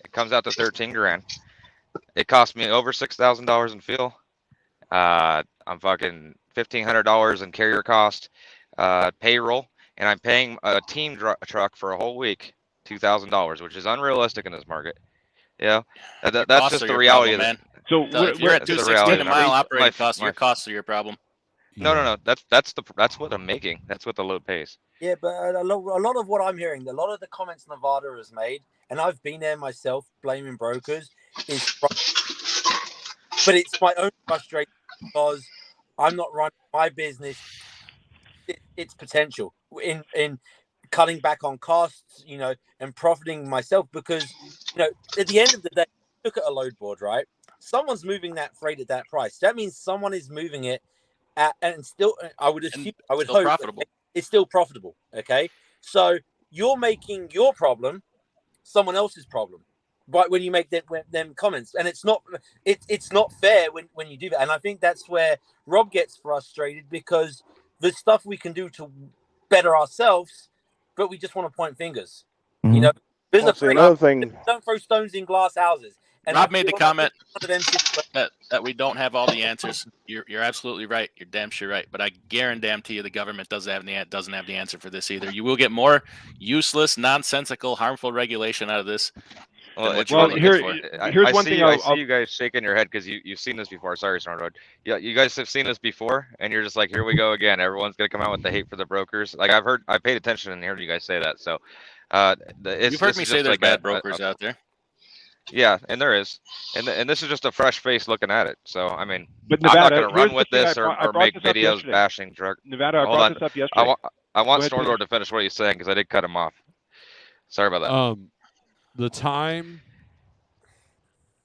It comes out to 13 grand. It cost me over $6,000 in fuel. I'm fucking $1,500 in carrier cost, payroll, and I'm paying a team truck for a whole week $2,000, which is unrealistic in this market. Yeah, that's just the reality of it. So if you're at 216 a mile operating costs, your costs are your problem. No. That's what I'm making. That's what the load pays. Yeah, but a lot of what I'm hearing, a lot of the comments Nevada has made, and I've been there myself, blaming brokers, but it's my own frustration because I'm not running my business its potential in cutting back on costs, and profiting myself, because at the end of the day, look at a load board, right? Someone's moving that freight at that price. That means someone is moving it and still, I would hope profitable. It's still profitable. Okay, so you're making your problem someone else's problem, right? When you make them comments, and it's not fair when you do that. And I think that's where Rob gets frustrated, because the stuff we can do to better ourselves, but we just want to point fingers. There's another thing. Don't throw stones in glass houses. And Rob made the comment one of them that we don't have all the answers. You're absolutely right. You're damn sure right. But I guarantee you the government doesn't have the answer for this either. You will get more useless, nonsensical, harmful regulation out of this than what you're looking for. Here's one thing. I see you guys shaking your head because you've seen this before. Sorry, Snorelord. Yeah, you guys have seen this before, and you're just like, here we go again. Everyone's gonna come out with the hate for the brokers. Like I paid attention and heard you guys say that. So, you've heard me say there's like bad brokers out there. Yeah, and there is, and this is just a fresh face looking at it. So I mean, but Nevada, I'm not going to run with this or make videos bashing truck. Nevada, I brought this up yesterday. I want Snorelord to finish what he's saying because I did cut him off. Sorry about that. The time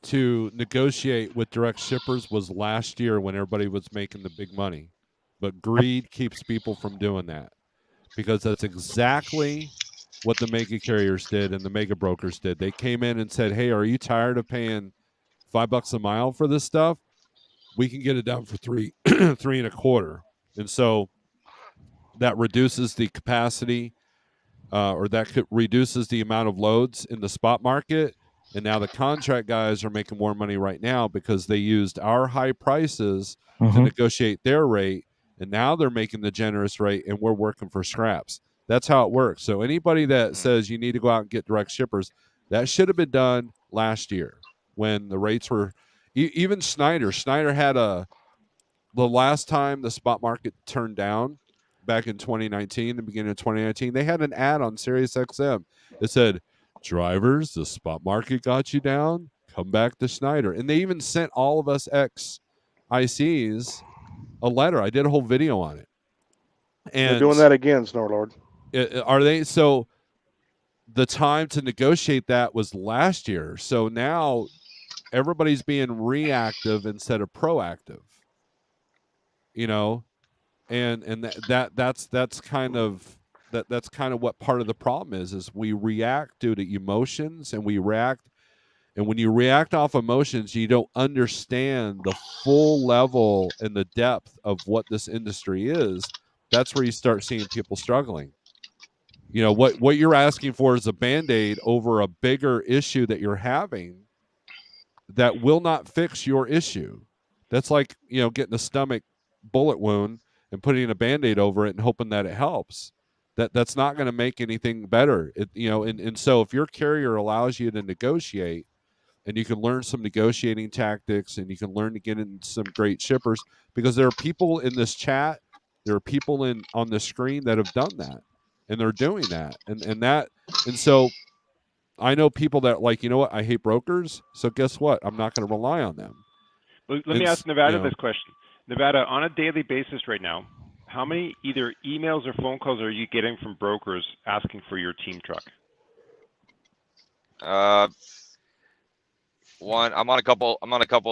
to negotiate with direct shippers was last year when everybody was making the big money, but greed keeps people from doing that because that's exactly what the mega carriers did and the mega brokers did. They came in and said, hey, are you tired of paying $5 a mile for this stuff? We can get it down for $3.25. And so that reduces the capacity or that reduces the amount of loads in the spot market. And now the contract guys are making more money right now because they used our high prices to negotiate their rate. And now they're making the generous rate and we're working for scraps. That's how it works. So anybody that says you need to go out and get direct shippers, that should have been done last year when the rates were even Schneider had the last time the spot market turned down back in 2019, the beginning of 2019, they had an ad on Sirius XM that said, drivers, the spot market got you down, come back to Schneider. And they even sent all of us ex-ICs a letter. I did a whole video on it. And they're doing that again, Snorelord. Are they? So the time to negotiate that was last year. So now everybody's being reactive instead of proactive. You know, and that's kind of what part of the problem is we react due to emotions and when you react off emotions, you don't understand the full level and the depth of what this industry is. That's where you start seeing people struggling. You know, what you're asking for is a Band-Aid over a bigger issue that you're having that will not fix your issue. That's like, you know, getting a stomach bullet wound and putting a Band-Aid over it and hoping that it helps. That's not going to make anything better. And so if your carrier allows you to negotiate and you can learn some negotiating tactics and you can learn to get in some great shippers, because there are people in this chat, there are people on the screen that have done that and they're doing that. And so I know people that like, you know what, I hate brokers. So guess what? I'm not going to rely on them. Let me ask Nevada this question. Nevada, on a daily basis right now, how many either emails or phone calls are you getting from brokers asking for your team truck? One. I'm on a couple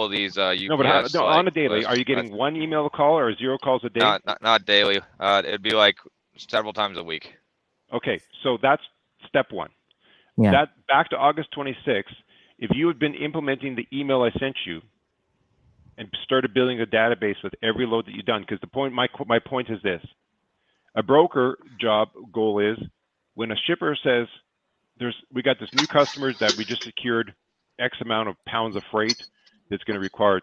of these UPS. On a daily, are you getting one email call or 0 calls a day? Not daily. It'd be like several times a week. Okay, so that's step one. Yeah. That back to August 26th, if you had been implementing the email I sent you and started building a database with every load that you've done, because my point is this: a broker job goal is when a shipper says, we got this new customer that we just secured X amount of pounds of freight that's going to require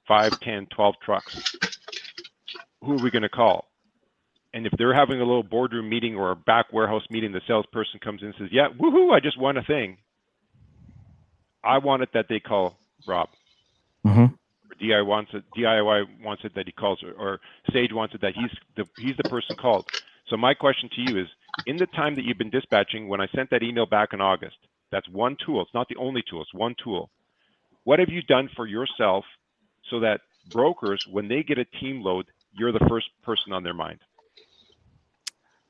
5, 10, 12 trucks. Who are we going to call? And if they're having a little boardroom meeting or a back warehouse meeting, the salesperson comes in and says, yeah, woohoo, I just won a thing. I want it that they call Rob. Mm-hmm. Or DIY wants it that he calls, or Sage wants it that he's the person called. So my question to you is, in the time that you've been dispatching, when I sent that email back in August, that's one tool. It's not the only tool. It's one tool. What have you done for yourself so that brokers, when they get a team load, you're the first person on their mind?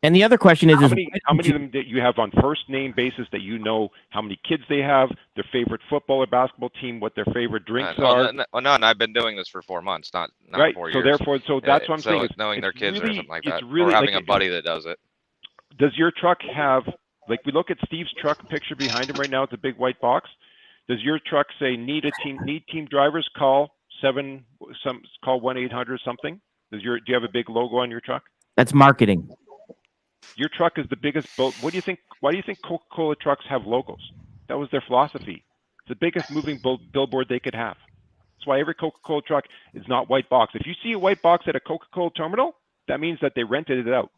And the other question is, how many of them that you have on first name basis that you know how many kids they have, their favorite football or basketball team, what their favorite drinks are? No, and I've been doing this for 4 months, not right. 4 so years. So that's what I'm saying. Knowing their kids really, or something like that, really or having a buddy that does it. Does your truck have, like we look at Steve's truck picture behind him right now, it's a big white box. Does your truck say need team drivers, call 1-800 something? Do you have a big logo on your truck? That's marketing. Your truck is the biggest boat. What do you think? Why do you think Coca-Cola trucks have logos? That was their philosophy. It's the biggest moving billboard they could have. That's why every Coca-Cola truck is not white box. If you see a white box at a Coca-Cola terminal, that means that they rented it out.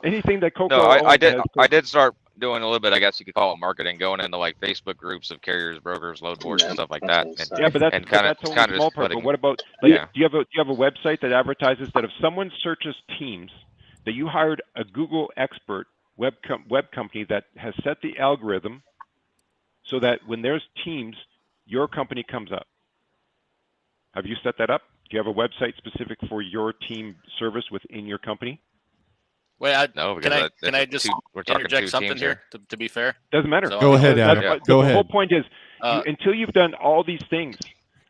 Anything that Coca-Cola I did start doing a little bit, I guess you could call it marketing, going into like Facebook groups of carriers, brokers, load boards, and stuff like that. And, yeah, but that's only a small part. But what about like, do you have a website that advertises that if someone searches Teams, that you hired a Google expert web company that has set the algorithm so that when there's Teams, your company comes up? Have you set that up? Do you have a website specific for your team service within your company? Wait, no, can I just interject something here? To be fair, doesn't matter. Go ahead, Adam. Go ahead. The whole point is, until you've done all these things,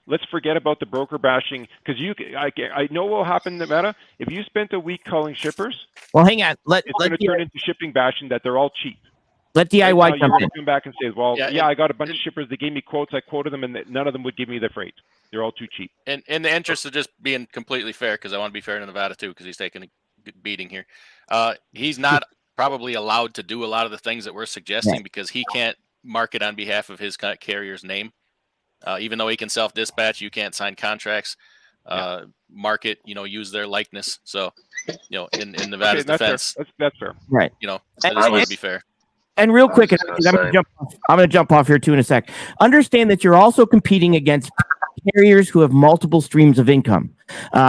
let's forget about the broker bashing, because I know what will happen in Nevada if you spent a week calling shippers. Well, hang on. It's going to turn into shipping bashing that they're all cheap. Let DIY right now, jump you're going in. to come back and say, well, I got a bunch of shippers. They gave me quotes. I quoted them, and none of them would give me the freight. They're all too cheap. And in the interest of just being completely fair, because I want to be fair to Nevada too, because he's taking a good beating here. He's not probably allowed to do a lot of the things that we're suggesting because he can't market on behalf of his carrier's name. Even though he can self-dispatch, you can't sign contracts, market, use their likeness. So, in Nevada's defense, that's fair. Right. I just want to be fair. And real quick, I'm going to jump off here too in a sec. Understand that you're also competing against carriers who have multiple streams of income.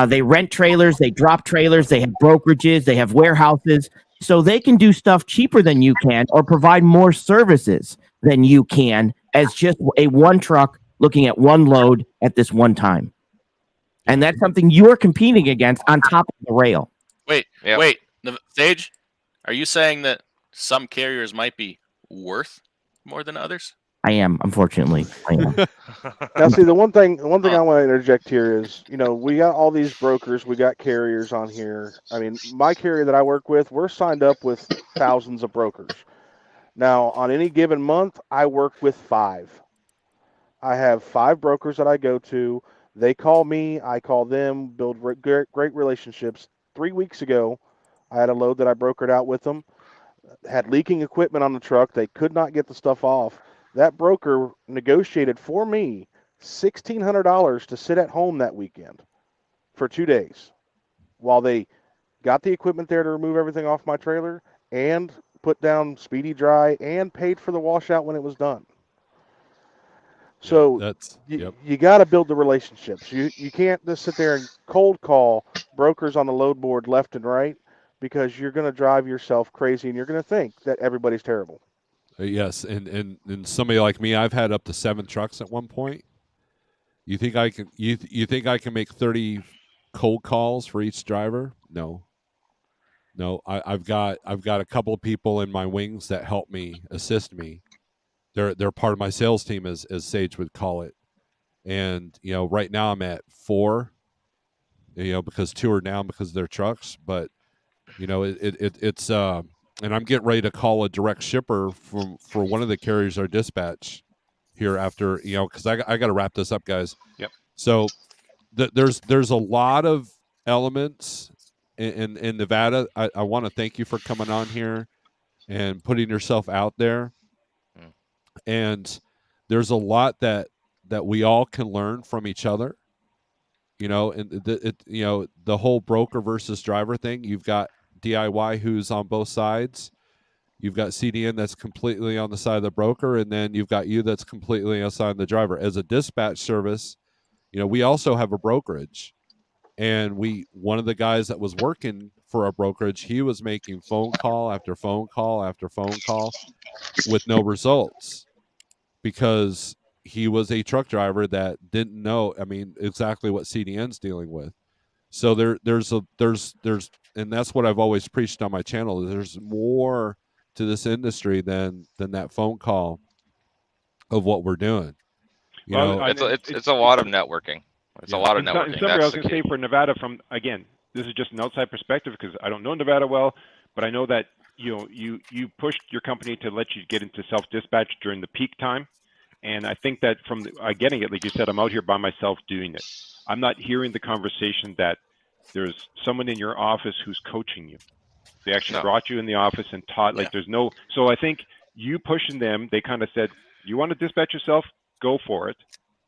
They rent trailers, they drop trailers, they have brokerages, they have warehouses, so they can do stuff cheaper than you can or provide more services than you can as just a one truck looking at one load at this one time. And that's something you're competing against on top of the rail. Wait, Sage, are you saying that some carriers might be worth more than others? I am, unfortunately. I am. Now, see, the one thing I want to interject here is, we got all these brokers, we got carriers on here. I mean, my carrier that I work with, we're signed up with thousands of brokers. Now, on any given month, I work with 5. I have 5 brokers that I go to. They call me, I call them, build great relationships. 3 weeks ago, I had a load that I brokered out with them, had leaking equipment on the truck. They could not get the stuff off. That broker negotiated for me $1,600 to sit at home that weekend for 2 days while they got the equipment there to remove everything off my trailer and put down Speedy Dry and paid for the washout when it was done. So you got to build the relationships. You can't just sit there and cold call brokers on the load board left and right, because you're going to drive yourself crazy and you're going to think that everybody's terrible. Yes, and somebody like me, I've had up to 7 trucks at one point. You think I can? You think I can make 30 cold calls for each driver? No. I've got a couple of people in my wings that help me, assist me. They're part of my sales team, as Sage would call it. And right now I'm at 4. Because 2 are down because they're trucks, but it's and I'm getting ready to call a direct shipper for one of the carriers our dispatch here after, because I got to wrap this up, guys. Yep. So there's a lot of elements in Nevada. I want to thank you for coming on here and putting yourself out there. And there's a lot that we all can learn from each other. And the whole broker versus driver thing. You've got DIY who's on both sides. You've got CDN that's completely on the side of the broker, and then you've got you that's completely on the side of the driver. As a dispatch service, we also have a brokerage, and one of the guys that was working for a brokerage, he was making phone call after phone call after phone call with no results because he was a truck driver that didn't know, exactly what CDN's dealing with. So there's and that's what I've always preached on my channel. There's more to this industry than that phone call of what we're doing. It's a lot of networking. It's a lot of networking. In summary, I was going to say for Nevada, this is just an outside perspective because I don't know Nevada well, but I know that you pushed your company to let you get into self-dispatch during the peak time. And I think that getting it, like you said, I'm out here by myself doing it. I'm not hearing the conversation that there's someone in your office who's coaching you. They actually brought you in the office and taught. There's no. So I think you pushing them, they kind of said, "You want to dispatch yourself? go for it,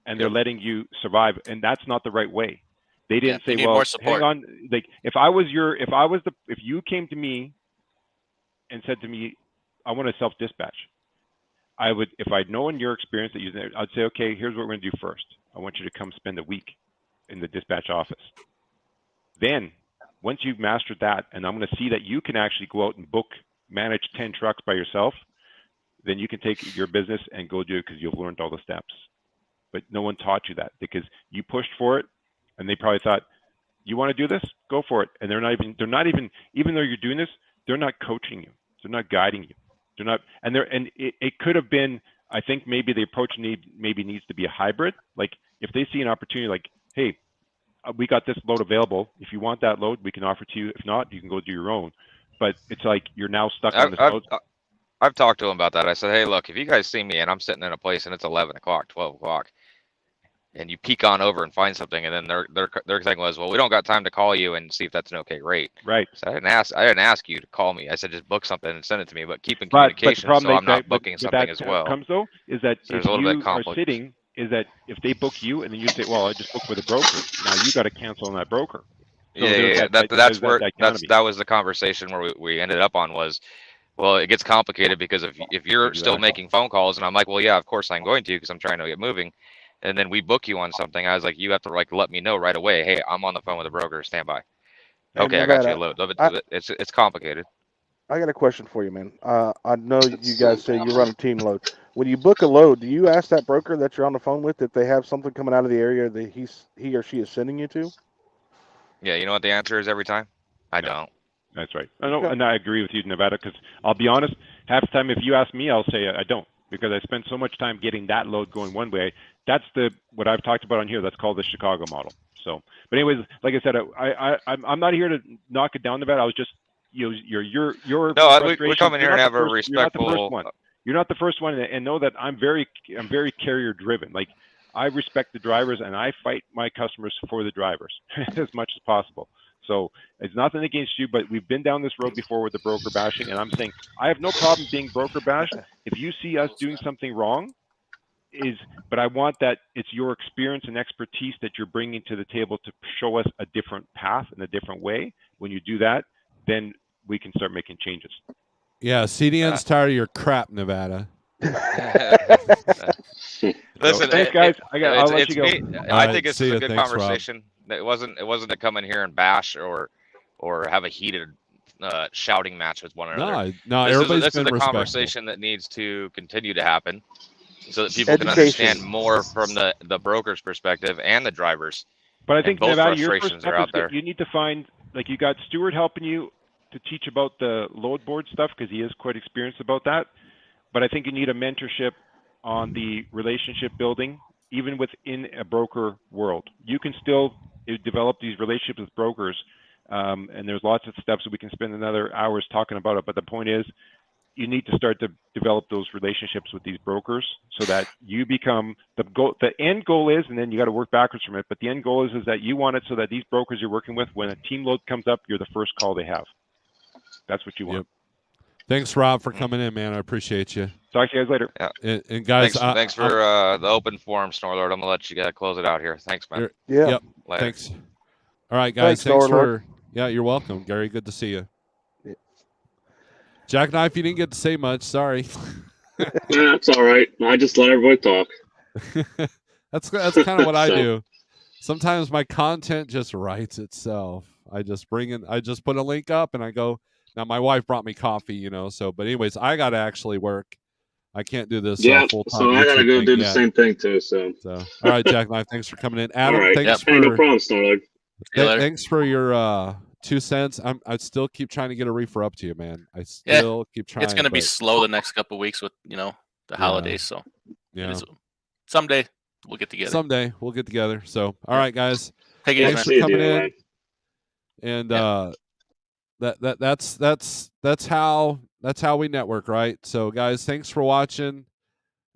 and they're letting you survive, and that's not the right way. They didn't say, well, hang on, like if you came to me and said to me, I want to self-dispatch, I would, if I'd known your experience that using it, I'd say, okay, here's what we're going to do first. I want you to come spend a week in the dispatch office. Then, once you've mastered that, and I'm going to see that you can actually go out and manage 10 trucks by yourself, then you can take your business and go do it because you've learned all the steps. But no one taught you that because you pushed for it, and they probably thought, you want to do this? Go for it. And they're not even, even though you're doing this, they're not coaching you. They're not guiding you. They're not, and it could have been, I think maybe the approach maybe needs to be a hybrid. Like if they see an opportunity, like, hey, we got this load available. If you want that load, we can offer to you. If not, you can go do your own. But it's like you're now stuck on this load. I've talked to them about that. I said, hey, look, if you guys see me and I'm sitting in a place and it's 11 o'clock, 12 o'clock, and you peek on over and find something, and then their thing was, well, we don't got time to call you and see if that's an okay rate. Right. So I didn't ask you to call me. I said just book something and send it to me, but keep in communication so I'm not booking something as well. Comes though is that so if you are sitting, is that if they book you and then you say, well, I just booked with a broker, now you got to cancel on that broker. So that was the conversation where we ended up on was, well, it gets complicated because if you're still making phone calls, and I'm like, well, yeah, of course I'm going to because I'm trying to get moving. And then we book you on something. I was like, you have to let me know right away. Hey, I'm on the phone with a broker. Stand by. Okay, I got you a load. It's complicated. I got a question for you, man. I know you guys say you run a team load. When you book a load, do you ask that broker that you're on the phone with if they have something coming out of the area that he or she is sending you to? Yeah, you know what the answer is every time? I don't. That's right. I know, and I agree with you, Nevada, because I'll be honest, half the time if you ask me, I'll say I don't. Because I spent so much time getting that load going one way. That's what I've talked about on here. That's called the Chicago model. So, but anyways, like I said, I'm not here to knock it down the bed. I was just, your no, we come in here and have a respectful. You're not the first one, and know that I'm very carrier driven. Like I respect the drivers and I fight my customers for the drivers as much as possible. So it's nothing against you, but we've been down this road before with the broker bashing, and I'm saying I have no problem being broker bashed. If you see us doing something wrong, but I want that it's your experience and expertise that you're bringing to the table to show us a different path and a different way. When you do that, then we can start making changes. Yeah, CDN's tired of your crap, Nevada. Listen, thanks, guys. I'll let you go. I think it's a good conversation. Rob. It wasn't to come in here and bash or have a heated shouting match with one another. No, this is a conversation that needs to continue to happen so that people can understand more from the broker's perspective and the drivers. But I think both Nevada, your frustrations are out there. You need to find, like, you got Stuart helping you to teach about the load board stuff because he is quite experienced about that. But I think you need a mentorship on the relationship building, even within a broker world. You can still develop these relationships with brokers, and there's lots of steps that we can spend another hours talking about it. But the point is, you need to start to develop those relationships with these brokers so that you become the goal. The end goal is, and then you got to work backwards from it. But the end goal is that you want it so that these brokers you're working with, when a team load comes up, you're the first call they have. That's what you want. Yep. Thanks, Rob, for coming in, man. I appreciate you. Talk to you guys later. Yeah. And guys, thanks for the open forum, Snorelord. I'm gonna let you close it out here. Thanks, man. Yeah. Yep. Later. Thanks. All right, guys. Thanks for. Yeah, you're welcome, Gary. Good to see you. Yeah. Jackknife, you didn't get to say much. Sorry. That's all right. I just let everybody talk. That's kind of what I do. Sometimes my content just writes itself. I just put a link up and I go. Now my wife brought me coffee, so. But anyways, I got to actually work. I can't do this. Yeah. Full-time So I gotta go do the same thing too. So. All right, Jackknife. Thanks for coming in, Adam. All right. Thanks Hey, no problem, Snorelord. Thanks for your 2 cents. I still keep trying to get a reefer up to you, man. I still keep trying. It's going to be slow the next couple of weeks with the holidays. So someday we'll get together. Someday we'll get together. So all right, guys. Take it Thanks for coming in. And that's how we network, right? So guys, thanks for watching.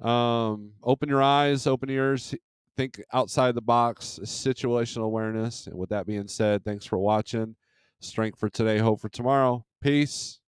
Open your eyes, open ears. Think outside the box, situational awareness. And with that being said, thanks for watching. Strength for today, hope for tomorrow. Peace.